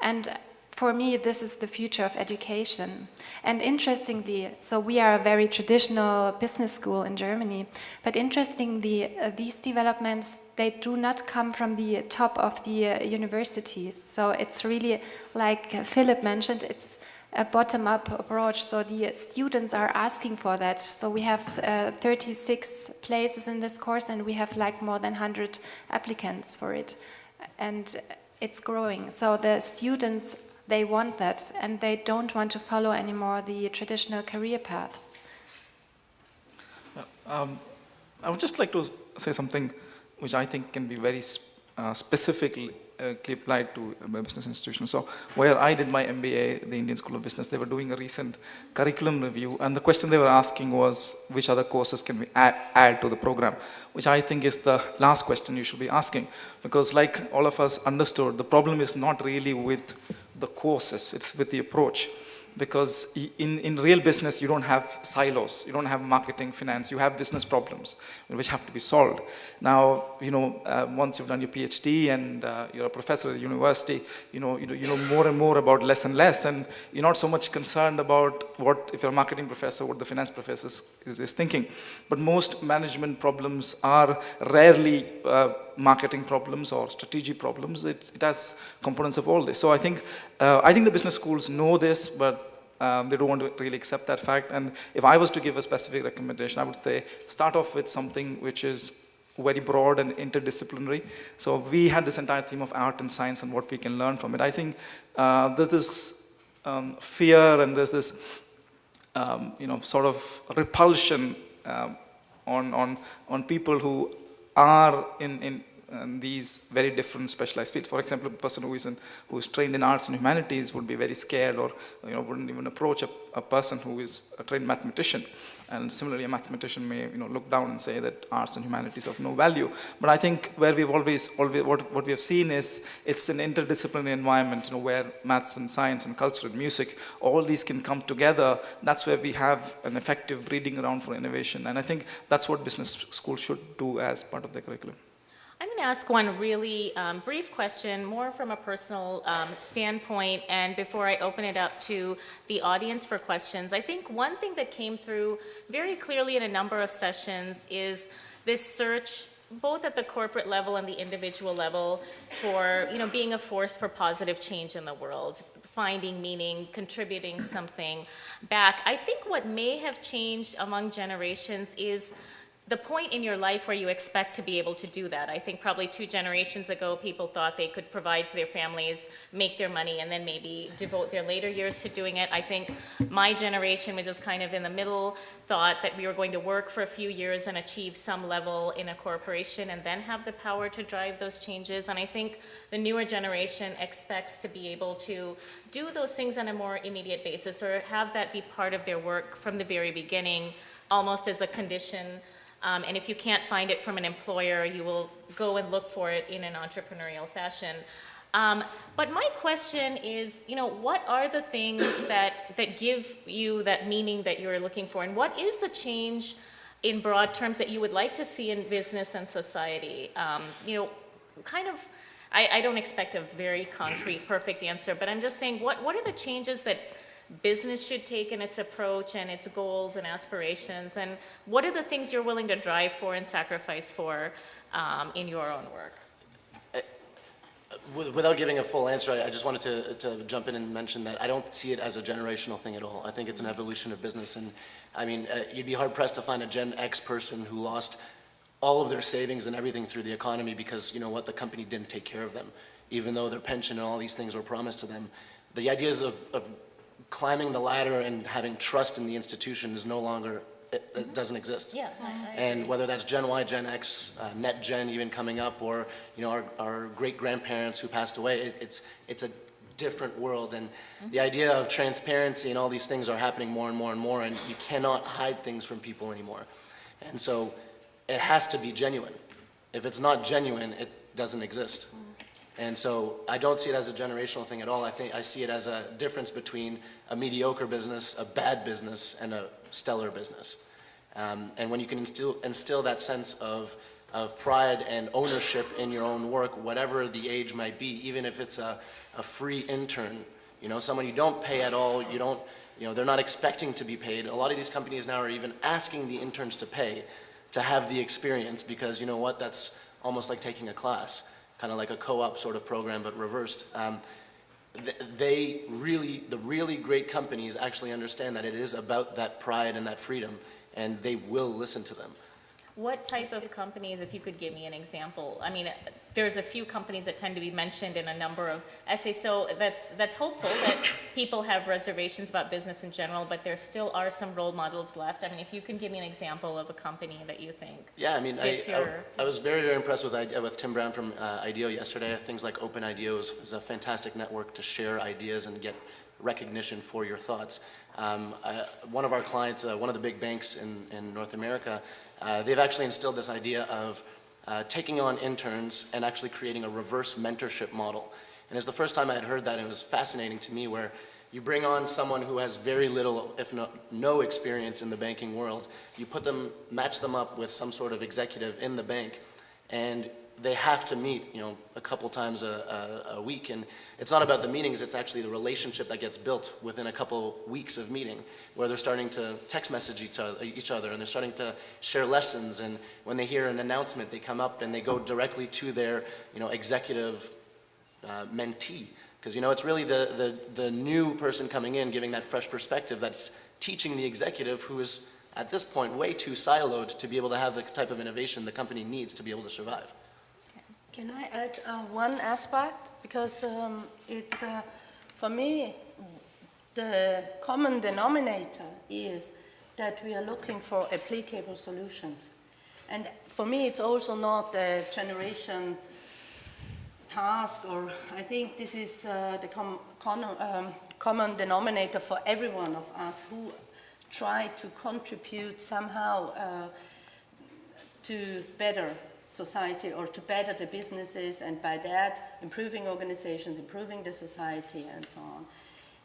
And for me, this is the future of education. And interestingly, so we are a very traditional business school in Germany, but interestingly, these developments, they do not come from the top of the universities. So it's really, like Philip mentioned, it's a bottom-up approach. So the students are asking for that. So we have 36 places in this course, and we have like more than 100 applicants for it. And it's growing. So the students, they want that, and they don't want to follow anymore the traditional career paths. I would just like to say something which I think can be very specifically applied to a business institution. So where I did my MBA, the Indian School of Business, they were doing a recent curriculum review, and the question they were asking was, which other courses can we add to the program? Which I think is the last question you should be asking, because like all of us understood, the problem is not really with the courses, it's with the approach. Because in real business, you don't have silos, you don't have marketing, finance, you have business problems which have to be solved. Now, once you've done your PhD and you're a professor at the university, you know more and more about less and less, and you're not so much concerned about what, if you're a marketing professor, what the finance professor is thinking. But most management problems are rarely marketing problems or strategy problems. It has components of all this. So I think the business schools know this, but they don't want to really accept that fact. And if I was to give a specific recommendation, I would say start off with something which is very broad and interdisciplinary. So we had this entire theme of art and science and what we can learn from it. I think there's this fear and there's this sort of repulsion on people who are in these very different specialized fields. For example, a person who is trained in arts and humanities would be very scared, or wouldn't even approach a person who is a trained mathematician. And similarly, a mathematician may look down and say that arts and humanities have no value. But I think where we've always what we have seen is it's an interdisciplinary environment, where maths and science and culture and music, all these can come together. That's where we have an effective breeding ground for innovation. And I think that's what business schools should do as part of their curriculum. I'm going to ask one really brief question, more from a personal standpoint, and before I open it up to the audience for questions. I think one thing that came through very clearly in a number of sessions is this search, both at the corporate level and the individual level, for being a force for positive change in the world, finding meaning, contributing something back. I think what may have changed among generations is the point in your life where you expect to be able to do that. I think probably 2 generations ago, people thought they could provide for their families, make their money, and then maybe devote their later years to doing it. I think my generation, which is kind of in the middle, thought that we were going to work for a few years and achieve some level in a corporation and then have the power to drive those changes. And I think the newer generation expects to be able to do those things on a more immediate basis, or have that be part of their work from the very beginning, almost as a condition. And if you can't find it from an employer, you will go and look for it in an entrepreneurial fashion. But my question is, what are the things that give you that meaning that you're looking for? And what is the change in broad terms that you would like to see in business and society? I don't expect a very concrete, perfect answer, but I'm just saying, what are the changes that business should take in its approach and its goals and aspirations, and what are the things you're willing to drive for and sacrifice for in your own work? Without giving a full answer, I just wanted to jump in and mention that I don't see it as a generational thing at all. I think it's an evolution of business, and I mean, you'd be hard-pressed to find a Gen X person who lost all of their savings and everything through the economy because, the company didn't take care of them, even though their pension and all these things were promised to them. The ideas of climbing the ladder and having trust in the institution is no longer, it doesn't exist. Yeah. And whether that's Gen Y, Gen X, Net Gen even coming up, or our great-grandparents who passed away, it's a different world. And the idea of transparency and all these things are happening more and more and more, and you cannot hide things from people anymore. And so it has to be genuine. If it's not genuine, it doesn't exist. And so I don't see it as a generational thing at all. I see it as a difference between a mediocre business, a bad business, and a stellar business. And when you can instill that sense of pride and ownership in your own work, whatever the age might be, even if it's a free intern, someone you don't pay at all, they're not expecting to be paid. A lot of these companies now are even asking the interns to pay to have the experience, because you know what, that's almost like taking a class. Kind of like a co-op sort of program, but reversed. The really great companies actually understand that it is about that pride and that freedom, and they will listen to them. What type of companies, if you could give me an example? I mean, there's a few companies that tend to be mentioned in a number of essays, so that's hopeful that people have reservations about business in general, but there still are some role models left. I mean, if you can give me an example of a company that you think fits your... I was very, very impressed with Tim Brown from IDEO yesterday. Things like Open IDEO is a fantastic network to share ideas and get recognition for your thoughts. One of our clients, one of the big banks in North America, they've actually instilled this idea of taking on interns and actually creating a reverse mentorship model. And it's the first time I had heard that, and it was fascinating to me, where you bring on someone who has very little, if not no experience in the banking world, you match them up with some sort of executive in the bank, and they have to meet, a couple times a week. And it's not about the meetings, it's actually the relationship that gets built within a couple weeks of meeting, where they're starting to text message each other, and they're starting to share lessons. And when they hear an announcement, they come up and they go directly to their, executive mentee. Because, it's really the new person coming in, giving that fresh perspective that's teaching the executive, who is, at this point, way too siloed to be able to have the type of innovation the company needs to be able to survive. Can I add one aspect? Because it's, for me, the common denominator is that we are looking for applicable solutions. And for me, it's also not a generation task, or I think this is the common denominator for every one of us who try to contribute somehow to better society, or to better the businesses, and by that improving organizations, improving the society, and so on.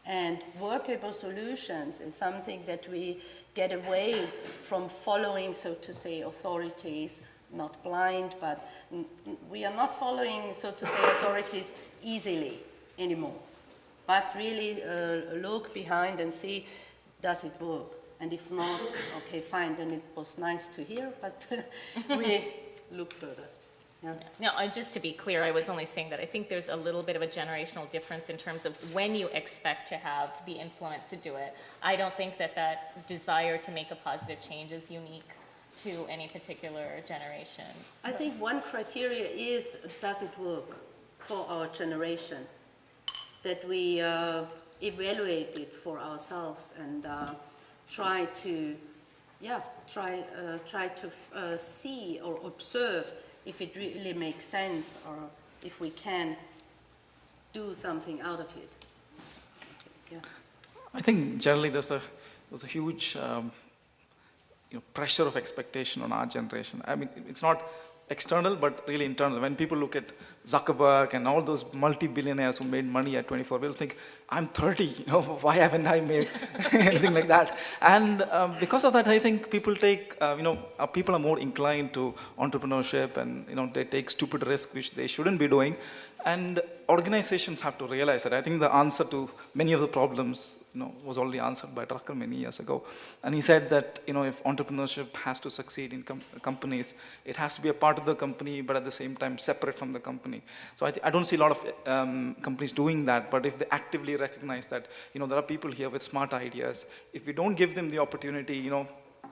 And workable solutions is something that we get away from following, so to say, authorities, not blind, but we are not following, so to say, authorities easily anymore. But really look behind and see, does it work? And if not, okay, fine, then it was nice to hear, but we look further. Yeah. No, just to be clear, I was only saying that I think there's a little bit of a generational difference in terms of when you expect to have the influence to do it. I don't think that that desire to make a positive change is unique to any particular generation. I think one criteria is, does it work for our generation? That we evaluate it for ourselves and try to see or observe if it really makes sense or if we can do something out of it. Yeah. I think generally there's a huge pressure of expectation on our generation. I mean, it's not external, but really internal. When people look at Zuckerberg and all those multi-billionaires who made money at 24, we'll think, I'm 30, why haven't I made anything like that? And because of that, I think people take, people are more inclined to entrepreneurship and, they take stupid risks, which they shouldn't be doing. And organizations have to realize that. I think the answer to many of the problems, was already answered by Drucker many years ago. And he said that, if entrepreneurship has to succeed in companies, it has to be a part of the company, but at the same time separate from the company. So I don't see a lot of companies doing that, but if they actively recognize that, there are people here with smart ideas, if we don't give them the opportunity,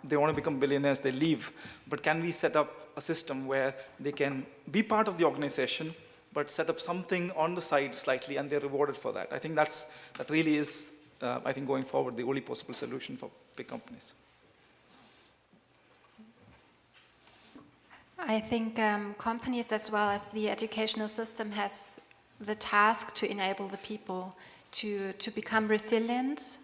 they want to become billionaires, they leave. But can we set up a system where they can be part of the organization, but set up something on the side slightly, and they're rewarded for that? I think that really is, I think going forward, the only possible solution for big companies. I think companies as well as the educational system has the task to enable the people to become resilient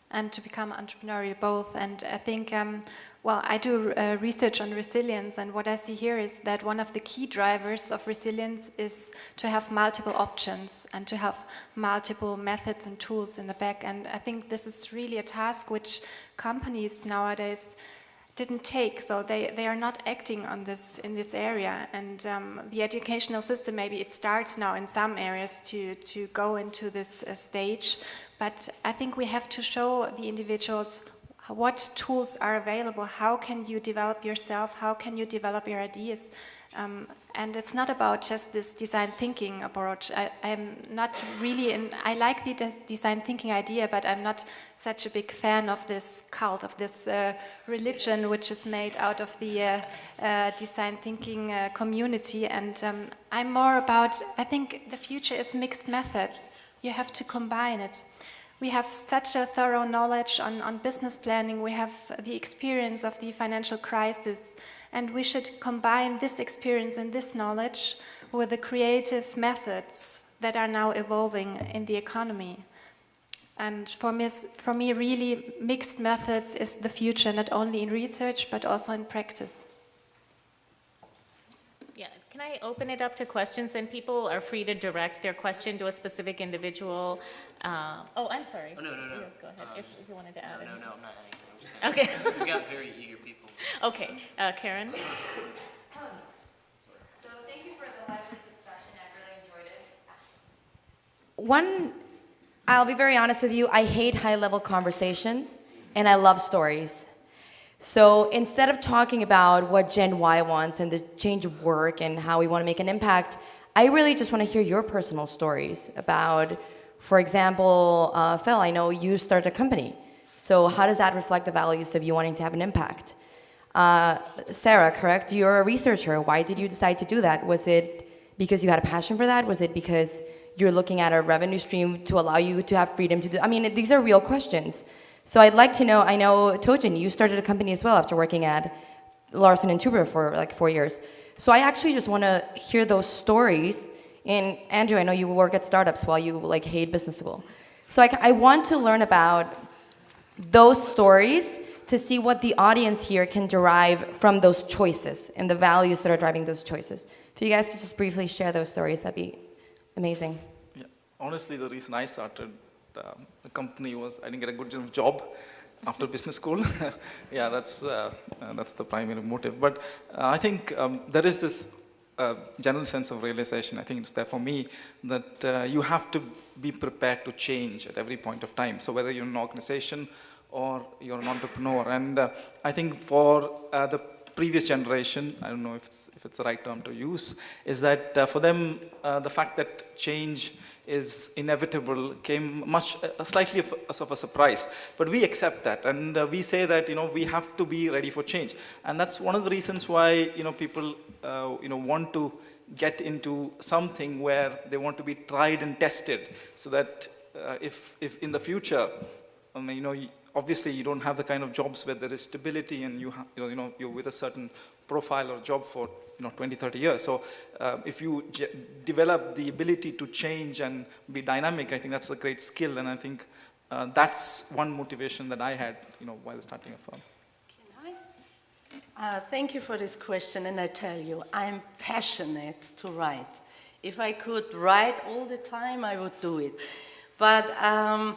and to become entrepreneurial both. And I think, I do research on resilience, and what I see here is that one of the key drivers of resilience is to have multiple options and to have multiple methods and tools in the back. And I think this is really a task which companies nowadays didn't take, so they are not acting on this in this area. And the educational system, maybe it starts now in some areas to go into this stage, but I think we have to show the individuals what tools are available, how can you develop yourself, how can you develop your ideas. And it's not about just this design thinking approach. I'm not really I like the design thinking idea, but I'm not such a big fan of this cult, of this religion which is made out of the design thinking community. And I'm more about, I think the future is mixed methods. You have to combine it. We have such a thorough knowledge on business planning. We have the experience of the financial crisis. And we should combine this experience and this knowledge with the creative methods that are now evolving in the economy. And for me, really, mixed methods is the future, not only in research, but also in practice. Yeah, can I open it up to questions? And people are free to direct their question to a specific individual. I'm sorry. Oh, no. Go ahead, if you wanted to add No, anything. I'm not adding anything. Okay. We got very eager people. Okay, Karen? So thank you for the lively discussion. I really enjoyed it. I'll be very honest with you, I hate high-level conversations, and I love stories. So instead of talking about what Gen Y wants and the change of work and how we want to make an impact, I really just want to hear your personal stories about, for example, Phil, I know you started a company. So how does that reflect the values of you wanting to have an impact? Sarah, correct? You're a researcher. Why did you decide to do that? Was it because you had a passion for that? Was it because you're looking at a revenue stream to allow you to have freedom to do? I mean, these are real questions. So I'd like to know, I know, Tojin, you started a company as well after working at Larsen & Toubro for like 4 years. So I actually just want to hear those stories. And Andrew, I know you work at startups while you like hate business school. So I want to learn about those stories to see what the audience here can derive from those choices and the values that are driving those choices. If you guys could just briefly share those stories, that'd be amazing. Yeah. Honestly, the reason I started the company was I didn't get a good enough job. after business school. Yeah, that's the primary motive. But I think there is this general sense of realization, I think it's there for me, that you have to be prepared to change at every point of time. So whether you're an organization or you're an entrepreneur. And I think for the previous generation, I don't know if it's the right term to use, is that for them, the fact that change is inevitable came slightly of a surprise. But we accept that, and we say that, we have to be ready for change. And that's one of the reasons why, people, want to get into something where they want to be tried and tested, so that if in the future, obviously you don't have the kind of jobs where there is stability and you're with a certain profile or job for 20, 30 years. So if you develop the ability to change and be dynamic, I think that's a great skill. And I think that's one motivation that I had, while starting a firm. Can I? Thank you for this question, and I tell you, I'm passionate to write. If I could write all the time, I would do it. But I'm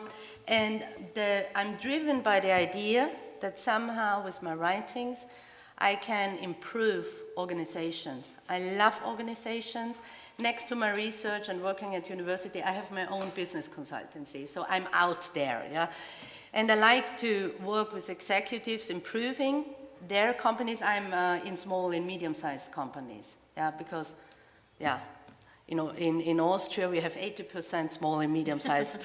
driven by the idea that somehow with my writings, I can improve organizations. I love organizations. Next to my research and working at university, I have my own business consultancy, so I'm out there, yeah? And I like to work with executives improving their companies. I'm in small and medium-sized companies, yeah, because, yeah, in Austria, we have 80% small and medium-sized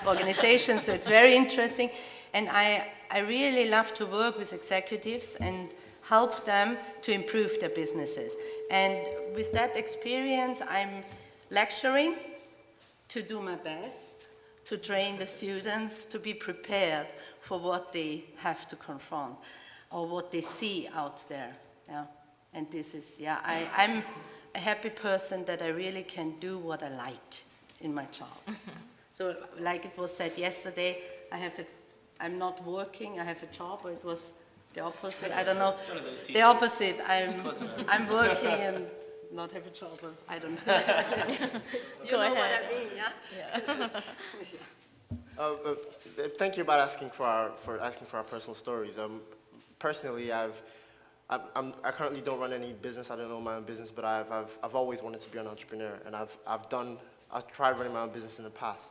organizations, so it's very interesting. And I really love to work with executives and help them to improve their businesses. And with that experience, I'm lecturing to do my best, to train the students to be prepared for what they have to confront or what they see out there. Yeah. And this is, yeah, I'm a happy person that I really can do what I like in my job. So like it was said yesterday, I'm not working, I have a job, or it was the opposite, I don't know. The opposite, I'm working and not have a job, or I don't know. You Go know ahead. what I mean, yeah? Thank you about asking for our personal stories. Personally, I currently don't run any business. I don't own my own business, but I've always wanted to be an entrepreneur, and I've tried running my own business in the past.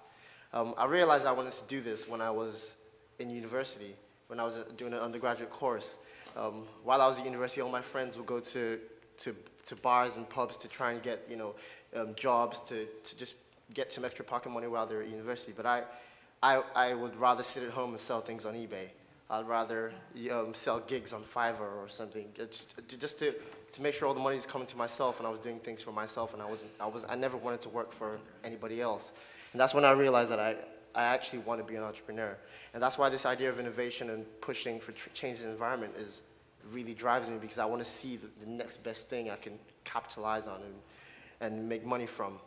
I realized I wanted to do this when I was in university, when I was doing an undergraduate course. While I was at university, all my friends would go to bars and pubs to try and get jobs to just get some extra pocket money while they're at university. But I would rather sit at home and sell things on eBay. I'd rather sell gigs on Fiverr or something, just to make sure all the money is coming to myself, and I was doing things for myself, and I never wanted to work for anybody else. And that's when I realized that I actually want to be an entrepreneur. And that's why this idea of innovation and pushing for change in the environment really drives me, because I want to see the next best thing I can capitalize on and make money from.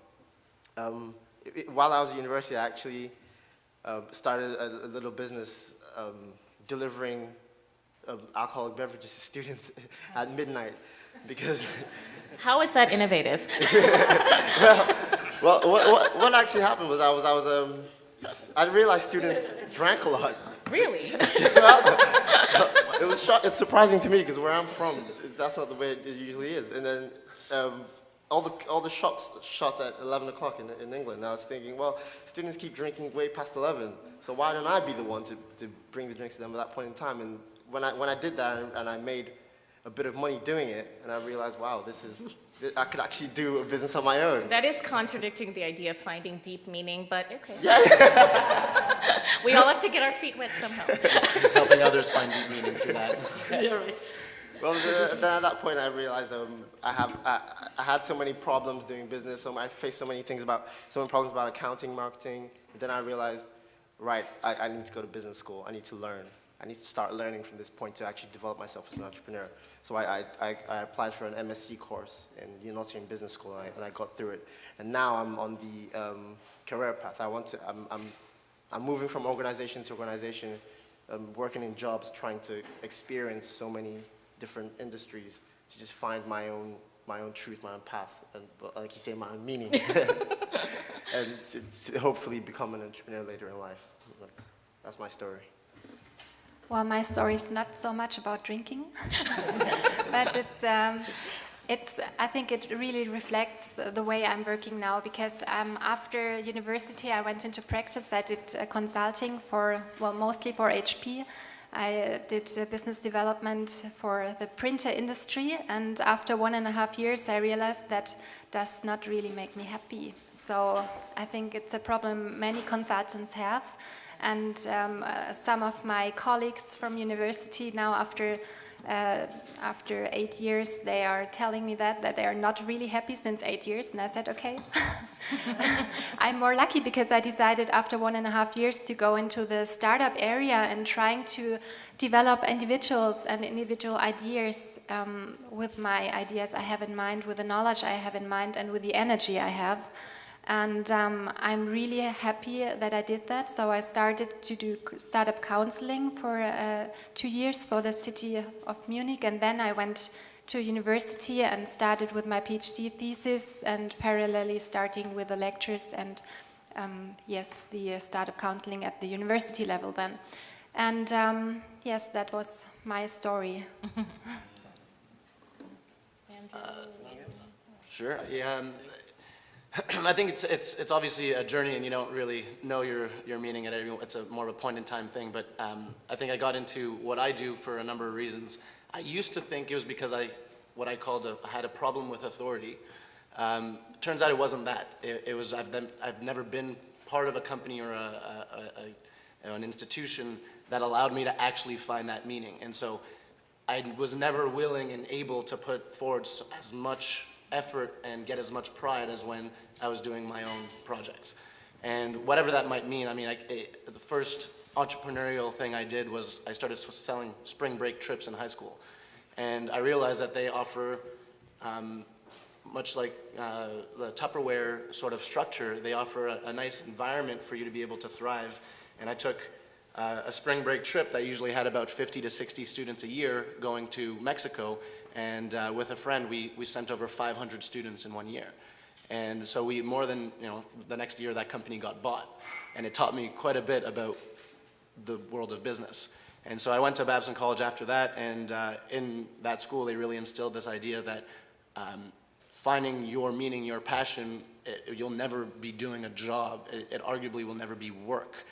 While I was at university, I actually started a little business delivering alcoholic beverages to students at midnight, because... How is that innovative? well, what actually happened was I realized students drank a lot. Really? It's surprising to me, because where I'm from, that's not the way it usually is. And then all the shops shut at 11 o'clock in England. And I was thinking, well, students keep drinking way past 11, so why don't I be the one to bring the drinks to them at that point in time? And when I did that, and I made a bit of money doing it, and I realized, wow, I could actually do a business on my own. That is contradicting the idea of finding deep meaning, but okay. Yeah. We all have to get our feet wet somehow. He's helping others find deep meaning through that. You're right. Well, then at that point, I realized I had so many problems doing business. I faced so many problems about accounting, marketing. And then I realized, right, I need to go to business school. I need to learn. I need to start learning from this point to actually develop myself as an entrepreneur. So I applied for an MSc course in Nottingham Business School, and I got through it. And now I'm on the career path. I'm moving from organization to organization, working in jobs, trying to experience so many different industries to just find my own truth, my own path, and like you say, my own meaning, and to hopefully become an entrepreneur later in life. That's my story. Well, my story is not so much about drinking, but I think it really reflects the way I'm working now, because after university I went into practice. I did consulting for, well, mostly for HP. I did business development for the printer industry, and after 1.5 years I realized that does not really make me happy. So I think it's a problem many consultants have, and some of my colleagues from university now after 8 years, they are telling me that they are not really happy since 8 years, and I said, okay. I'm more lucky because I decided after 1.5 years to go into the startup area and trying to develop individuals and individual ideas with my ideas I have in mind, with the knowledge I have in mind, and with the energy I have. And I'm really happy that I did that. So I started to do startup counseling for 2 years for the city of Munich, and then I went to university and started with my PhD thesis, and parallelly starting with the lectures and yes, the startup counseling at the university level then. And yes, that was my story. Sure. Yeah. I think it's obviously a journey, and you don't really know your meaning at every. It's a more of a point in time thing. But I think I got into what I do for a number of reasons. I used to think it was because I had a problem with authority. Turns out it wasn't that. It was I've never been part of a company or an institution that allowed me to actually find that meaning, and so I was never willing and able to put forward as much effort and get as much pride as when I was doing my own projects. And whatever that might mean, I mean, the first entrepreneurial thing I did was I started selling spring break trips in high school. And I realized that they offer, much like the Tupperware sort of structure, they offer a nice environment for you to be able to thrive. And I took a spring break trip that usually had about 50 to 60 students a year going to Mexico. And with a friend, we sent over 500 students in 1 year. And so the next year that company got bought. And it taught me quite a bit about the world of business. And so I went to Babson College after that, and in that school they really instilled this idea that finding your meaning, your passion, you'll never be doing a job. It arguably will never be work.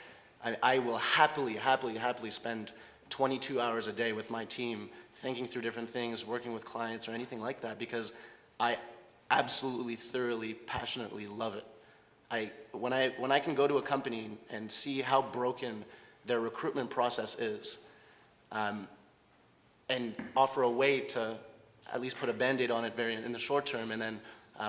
I will happily spend 22 hours a day with my team, thinking through different things, working with clients or anything like that, because I absolutely, thoroughly, passionately love it. When I can go to a company and see how broken their recruitment process is, and offer a way to at least put a Band-Aid on it in the short term, and then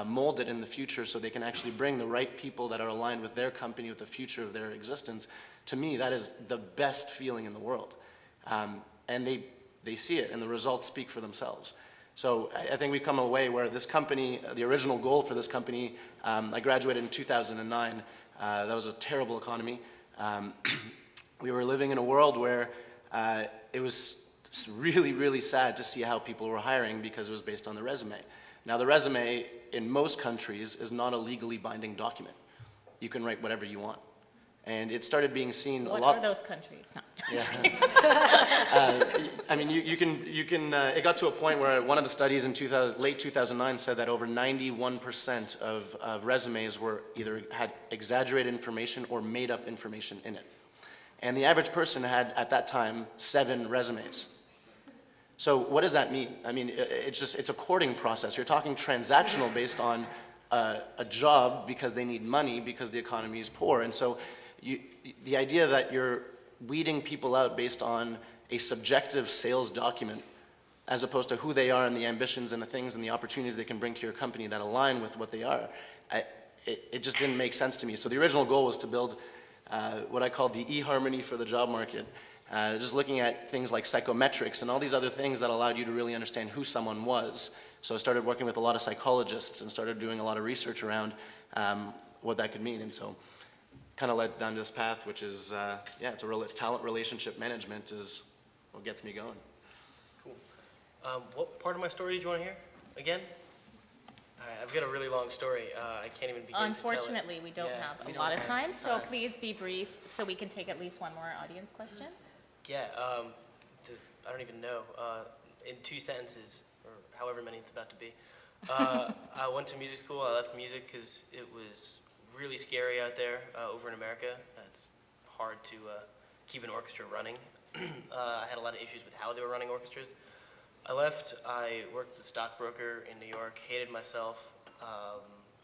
mold it in the future so they can actually bring the right people that are aligned with their company, with the future of their existence, to me, that is the best feeling in the world. And they see it, and the results speak for themselves. So I think we've come away where this company, the original goal for this company, I graduated in 2009. That was a terrible economy. We were living in a world where it was really, really sad to see how people were hiring because it was based on the resume. Now, the resume in most countries is not a legally binding document. You can write whatever you want. And it started being seen a lot. What are those countries? No. I mean, you can. It got to a point where one of the studies in late 2009 said that over 91% of resumes had exaggerated information or made up information in it. And the average person had, at that time, 7 resumes. So what does that mean? I mean, it's a courting process. You're talking transactional based on a job because they need money because the economy is poor. And so the idea that you're weeding people out based on a subjective sales document as opposed to who they are and the ambitions and the things and the opportunities they can bring to your company that align with what they are, it just didn't make sense to me. So the original goal was to build what I called the eHarmony for the job market, just looking at things like psychometrics and all these other things that allowed you to really understand who someone was. So I started working with a lot of psychologists and started doing a lot of research around what that could mean. And so kind of led down this path, which is, it's talent relationship management is what gets me going. Cool. What part of my story did you want to hear again? All right, I've got a really long story. I can't even begin to tell it. Unfortunately, we don't have a lot of time, so please be brief so we can take at least one more audience question. Yeah, I don't even know. In 2 sentences, or however many it's about to be. I went to music school. I left music because it was really scary out there over in America. It's hard to keep an orchestra running. I had a lot of issues with how they were running orchestras. I left. I worked as a stockbroker in New York, hated myself,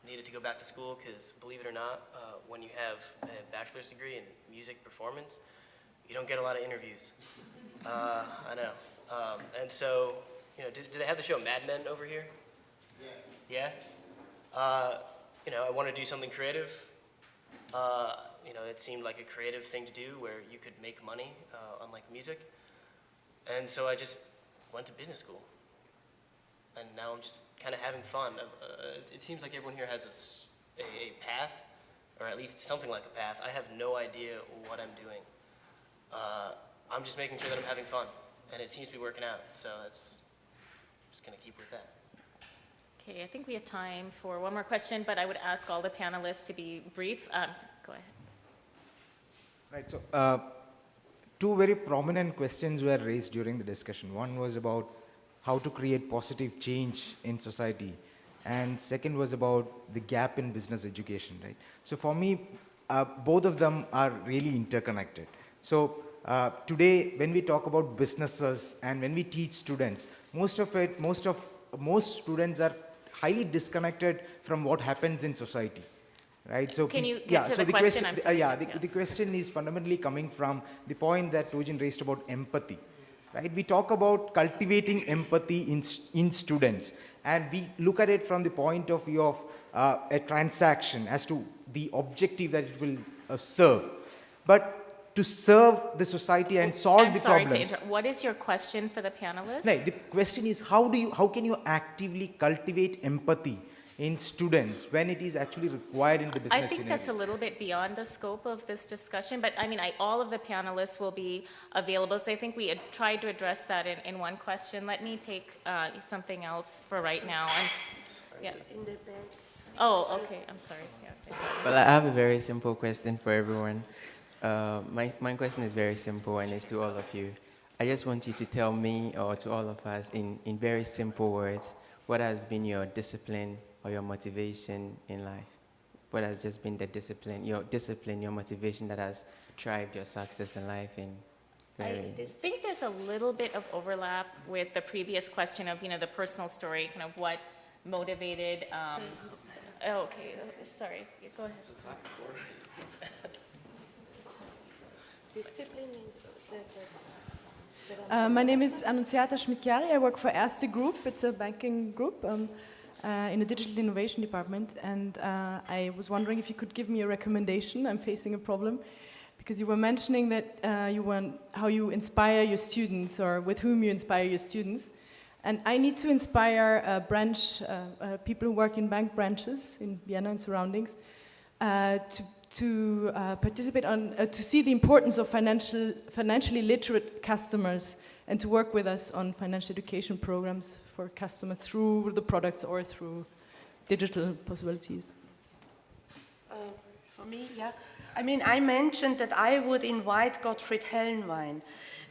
needed to go back to school because, believe it or not, when you have a bachelor's degree in music performance, you don't get a lot of interviews. I know. And so, you know, do they have the show Mad Men over here? Yeah? You know, I want to do something creative. You know, it seemed like a creative thing to do where you could make money, unlike music. And so I just went to business school. And now I'm just kind of having fun. It seems like everyone here has a path, or at least something like a path. I have no idea what I'm doing. I'm just making sure that I'm having fun. And it seems to be working out. So that's just going to keep with that. Okay, I think we have time for one more question, but I would ask all the panelists to be brief. Go ahead. Right, so two very prominent questions were raised during the discussion. One was about how to create positive change in society, and second was about the gap in business education, right? So for me, both of them are really interconnected. So today, when we talk about businesses and when we teach students, most students are highly disconnected from what happens in society. Right. So can you get to the question? I'm sorry. The question is fundamentally coming from the point that Tojin raised about empathy. Right. We talk about cultivating empathy in students, and we look at it from the point of view of a transaction as to the objective that it will serve. But to serve the society and solve the problems. What is your question for the panelists? No, the question is how can you actively cultivate empathy in students when it is actually required in the business I think scenario? that's a little bit beyond the scope of this discussion, but I mean, all of the panelists will be available, so I think we had tried to address that in one question. Let me take something else for right now. Yeah. In the back. Oh, okay, I'm sorry. Yeah. Well, I have a very simple question for everyone. My question is very simple, and it's to all of you. I just want you to tell me, or to all of us, in very simple words, what has been your discipline or your motivation in life? What has just been the discipline, your motivation that has driven your success in life? I think there's a little bit of overlap with the previous question of, the personal story, kind of what motivated. Okay, sorry, go ahead. My name is Annunziata Schmidt-Chiari. I work for Erste Group. It's a banking group in the digital innovation department. And I was wondering if you could give me a recommendation. I'm facing a problem because you were mentioning that how you inspire your students, or with whom you inspire your students. And I need to inspire people who work in bank branches in Vienna and surroundings to participate to see the importance of financially literate customers and to work with us on financial education programs for customers through the products or through digital possibilities. For me, yeah. I mean, I mentioned that I would invite Gottfried Hellenwein,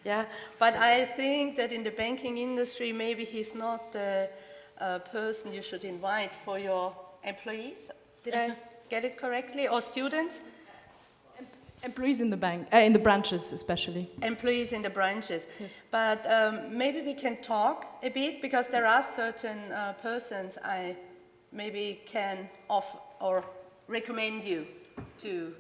yeah. But I think that in the banking industry, maybe he's not the person you should invite for your employees. Did I get it correctly? Or students? Employees in the bank, in the branches especially. Employees in the branches. Yes. But maybe we can talk a bit, because there are certain persons I maybe can offer or recommend you to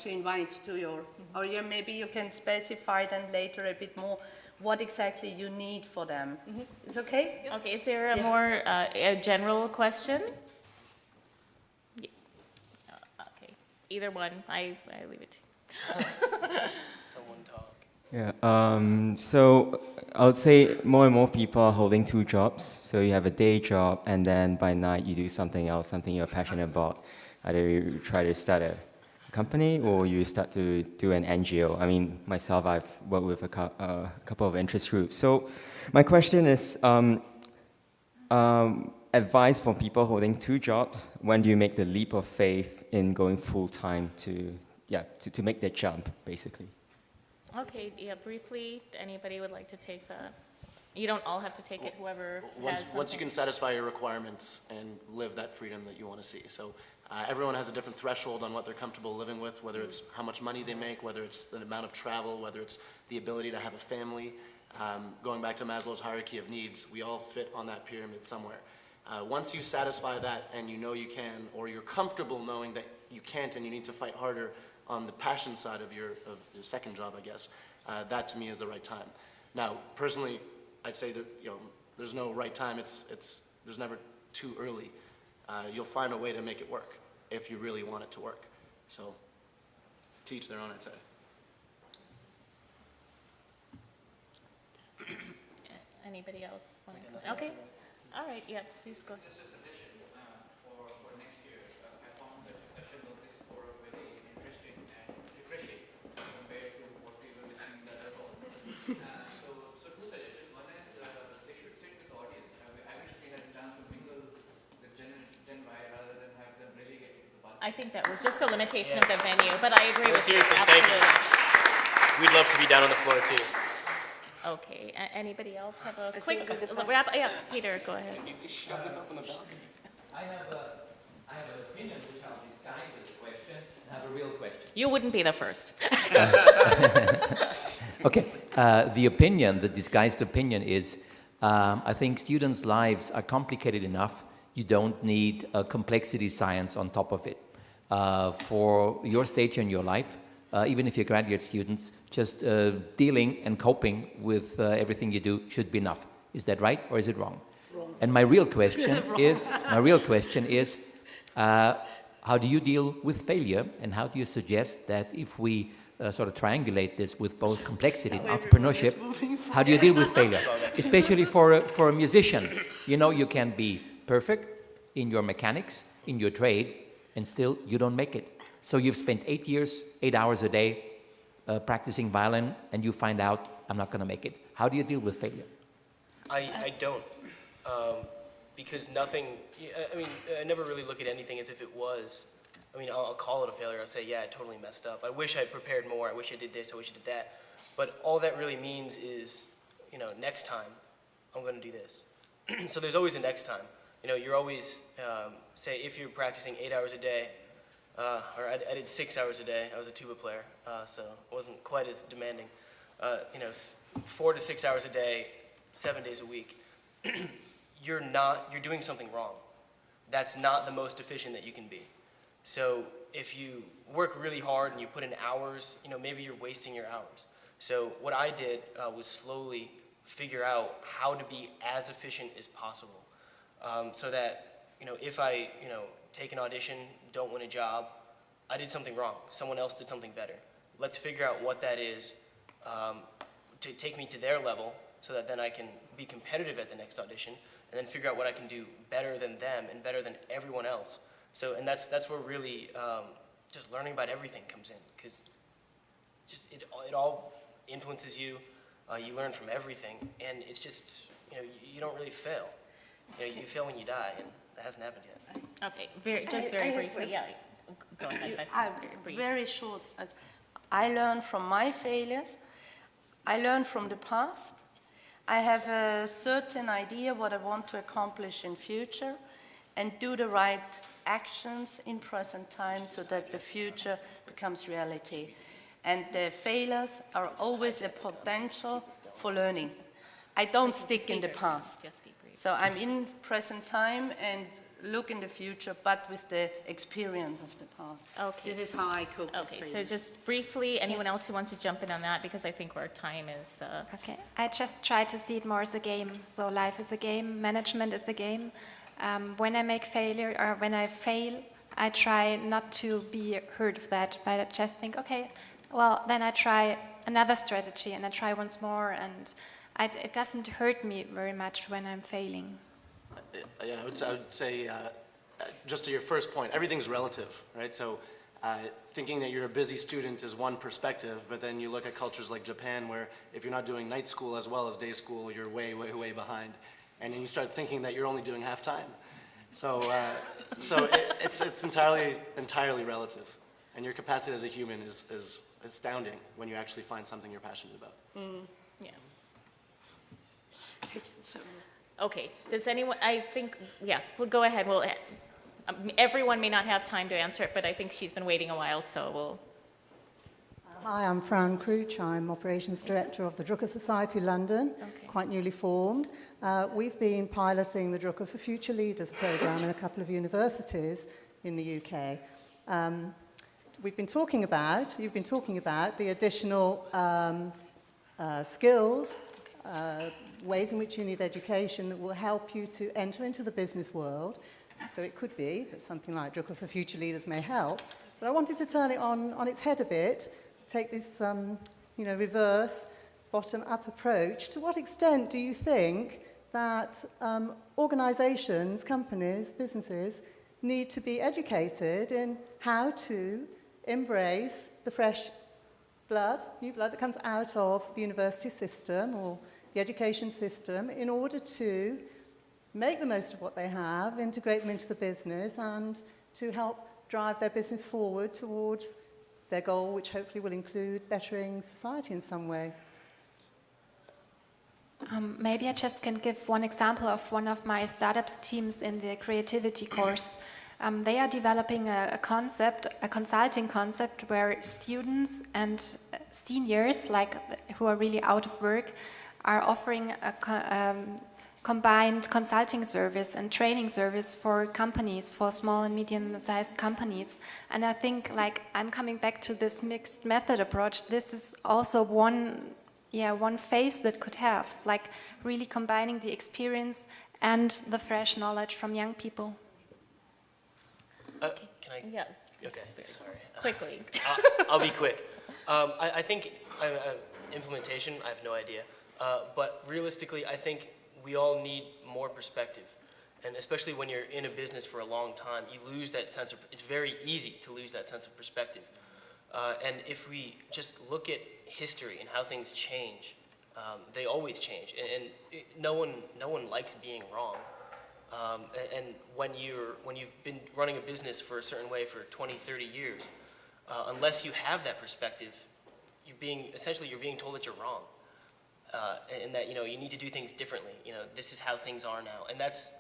invite to your, or maybe you can specify then later a bit more what exactly you need for them. Mm-hmm. Is okay? Yes. Okay, is there a more a general question? Okay, either one, I leave it to you. Someone talk. Yeah, so I would say more and more people are holding two jobs. So you have a day job, and then by night you do something else, something you're passionate about. Either you try to start a company or you start to do an NGO. I mean, myself, I've worked with a couple of interest groups. So my question is, advice for people holding two jobs. When do you make the leap of faith in going full-time to make that jump, basically? Okay, yeah, briefly, anybody would like to take that? You don't all have to take it, whoever has Once you something. can satisfy your requirements and live that freedom that you want to see. So everyone has a different threshold on what they're comfortable living with, whether it's how much money they make, whether it's the amount of travel, whether it's the ability to have a family. Going back to Maslow's hierarchy of needs, we all fit on that pyramid somewhere. Once you satisfy that and you know you can, or you're comfortable knowing that you can't and you need to fight harder on the passion side of your second job, I guess, that to me is the right time. Now, personally, I'd say that there's no right time. There's never too early. You'll find a way to make it work if you really want it to work. So, to each their own, I'd say. Anybody else want to? Okay, all right, yeah, please go. Just a suggestion for next year. I found the discussion of this forum very interesting and refreshing compared to what we were listening to the other forum. So two suggestions. One is they should sit with the audience. I wish we had a chance to mingle with Gen Y rather than have them relegated to the bathroom. I think that was just a limitation of the venue, but I agree with you, Seriously, thank you. absolutely. We'd love to be down on the floor too. Okay, anybody else have a quick wrap? Yeah, Peter, go ahead. I have an opinion which I'll disguise as a question and have a real question. You wouldn't be the first. Okay, the opinion, the disguised opinion is, I think students' lives are complicated enough. You don't need a complexity science on top of it. For your stage in your life, even if you're graduate students, just dealing and coping with everything you do should be enough. Is that right or is it wrong? Wrong. And my real question is, how do you deal with failure, and how do you suggest that if we sort of triangulate this with both complexity and entrepreneurship, how do you deal with failure? Especially for a musician, you can be perfect in your mechanics, in your trade, and still you don't make it. So you've spent 8 years, 8 hours a day practicing violin, and you find out, I'm not going to make it. How do you deal with failure? I don't. Because nothing, I never really look at anything as if it was. I'll call it a failure. I'll say, yeah, I totally messed up. I wish I prepared more. I wish I did this. I wish I did that. But all that really means is, next time, I'm going to do this. So there's always a next time. You're always, say, if you're practicing 8 hours a day, or I did 6 hours a day. I was a tuba player, so it wasn't quite as demanding. 4 to 6 hours a day, 7 days a week. You're doing something wrong. That's not the most efficient that you can be. So if you work really hard and you put in hours, maybe you're wasting your hours. So what I did was slowly figure out how to be as efficient as possible, so that if I take an audition, don't win a job, I did something wrong. Someone else did something better. Let's figure out what that is to take me to their level, so that then I can be competitive at the next audition, and then figure out what I can do better than them and better than everyone else. So, and that's where really just learning about everything comes in, because just it all influences you. You learn from everything, and it's just you don't really fail. You fail when you die, and that hasn't happened yet. Okay, very briefly, yeah. Go ahead. Very short. I learned from my failures. I learned from the past. I have a certain idea what I want to accomplish in future, and do the right actions in present time so that the future becomes reality. And the failures are always a potential for learning. I don't stick in the past. So I'm in present time and look in the future, but with the experience of the past. Okay. This is how I cope with Okay, so failures. just briefly, anyone else who wants to jump in on that, because I think our time is... Okay, I just try to see it more as a game. So life is a game, management is a game. When I make failure, or when I fail, I try not to be hurt of that, but I just think, okay, well, then I try another strategy, and I try once more, and it doesn't hurt me very much when I'm failing. Yeah, I would say, just to your first point, everything's relative, right? So thinking that you're a busy student is one perspective, but then you look at cultures like Japan, where if you're not doing night school as well as day school, you're way, way, way behind. And then you start thinking that you're only doing half time. So, it's entirely relative. And your capacity as a human is astounding when you actually find something you're passionate about. Yeah. Okay, does anyone, I think, yeah, we'll go ahead. We'll, everyone may not have time to answer it, but I think she's been waiting a while, so we'll. Hi, I'm Fran Crouch. I'm Operations Director of the Drucker Society London, quite newly formed. We've been piloting the Drucker for Future Leaders programme in a couple of universities in the UK. You've been talking about the additional skills, ways in which you need education that will help you to enter into the business world. So it could be that something like Drucker for Future Leaders may help. But I wanted to turn it on its head a bit, take this reverse, bottom-up approach. To what extent do you think that organisations, companies, businesses need to be educated in how to embrace the fresh blood, new blood that comes out of the university system or the education system in order to make the most of what they have, integrate them into the business, and to help drive their business forward towards their goal, which hopefully will include bettering society in some way? Maybe I just can give one example of one of my startups teams in the creativity course. They are developing a consulting concept where students and seniors, like who are really out of work, are offering a combined consulting service and training service for companies, for small and medium-sized companies. And I think, like, I'm coming back to this mixed method approach. This is also one phase that could have, like, really combining the experience and the fresh knowledge from young people. Can I? Yeah. Okay, sorry. Quickly. I'll be quick. I think implementation, I have no idea. But realistically, I think we all need more perspective. And especially when you're in a business for a long time, you lose that sense of, it's very easy to lose that sense of perspective. And if we just look at history and how things change, they always change. And no one likes being wrong. And when you've been running a business for a certain way for 20, 30 years, unless you have that perspective, you're being told that you're wrong. And that, you need to do things differently. This is how things are now. And that's,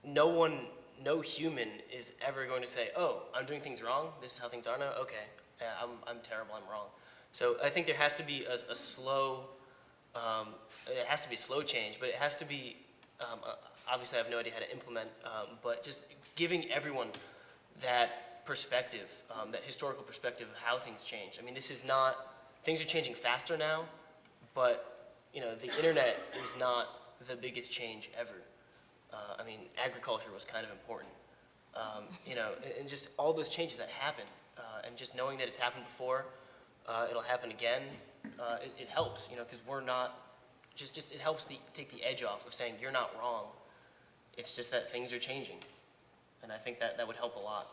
no human is ever going to say, oh, I'm doing things wrong, this is how things are now, okay, I'm terrible, I'm wrong. So I think there has to be a slow, it has to be a slow change, but it has to be, obviously I have no idea how to implement, but just giving everyone that perspective, that historical perspective of how things change. I mean, things are changing faster now, but the internet is not the biggest change ever. I mean, agriculture was kind of important. And just all those changes that happen, and just knowing that it's happened before, it'll happen again, it helps, because we're not, it helps take the edge off of saying you're not wrong. It's just that things are changing, and I think that would help a lot.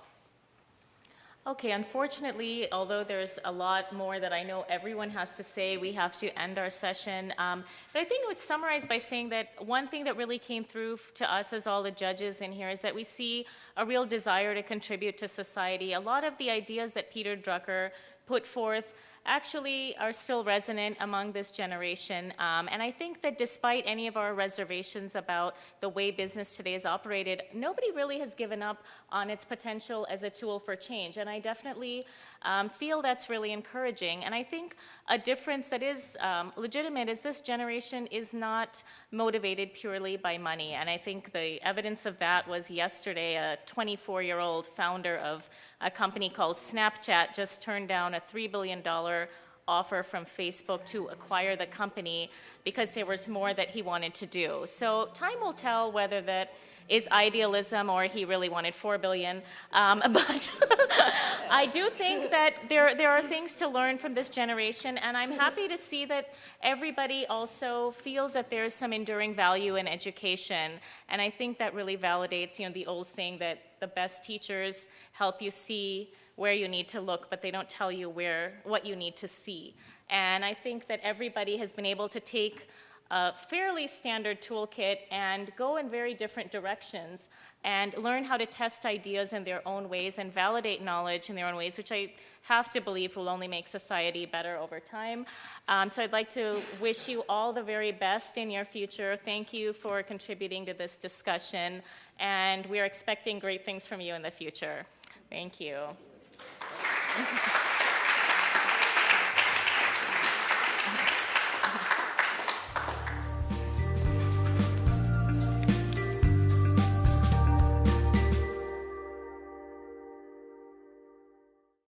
Okay, unfortunately, although there's a lot more that I know everyone has to say, we have to end our session. But I think I would summarize by saying that one thing that really came through to us as all the judges in here is that we see a real desire to contribute to society. A lot of the ideas that Peter Drucker put forth actually are still resonant among this generation. And I think that despite any of our reservations about the way business today is operated, nobody really has given up on its potential as a tool for change. And I definitely feel that's really encouraging. And I think a difference that is legitimate is this generation is not motivated purely by money. And I think the evidence of that was yesterday, a 24-year-old founder of a company called Snapchat just turned down a $3 billion offer from Facebook to acquire the company because there was more that he wanted to do. So time will tell whether that is idealism or he really wanted $4 billion. But I do think that there are things to learn from this generation, and I'm happy to see that everybody also feels that there's some enduring value in education. And I think that really validates, the old saying that the best teachers help you see where you need to look, but they don't tell you what you need to see. And I think that everybody has been able to take a fairly standard toolkit and go in very different directions and learn how to test ideas in their own ways and validate knowledge in their own ways, which I have to believe will only make society better over time. So I'd like to wish you all the very best in your future. Thank you for contributing to this discussion, and we are expecting great things from you in the future. Thank you.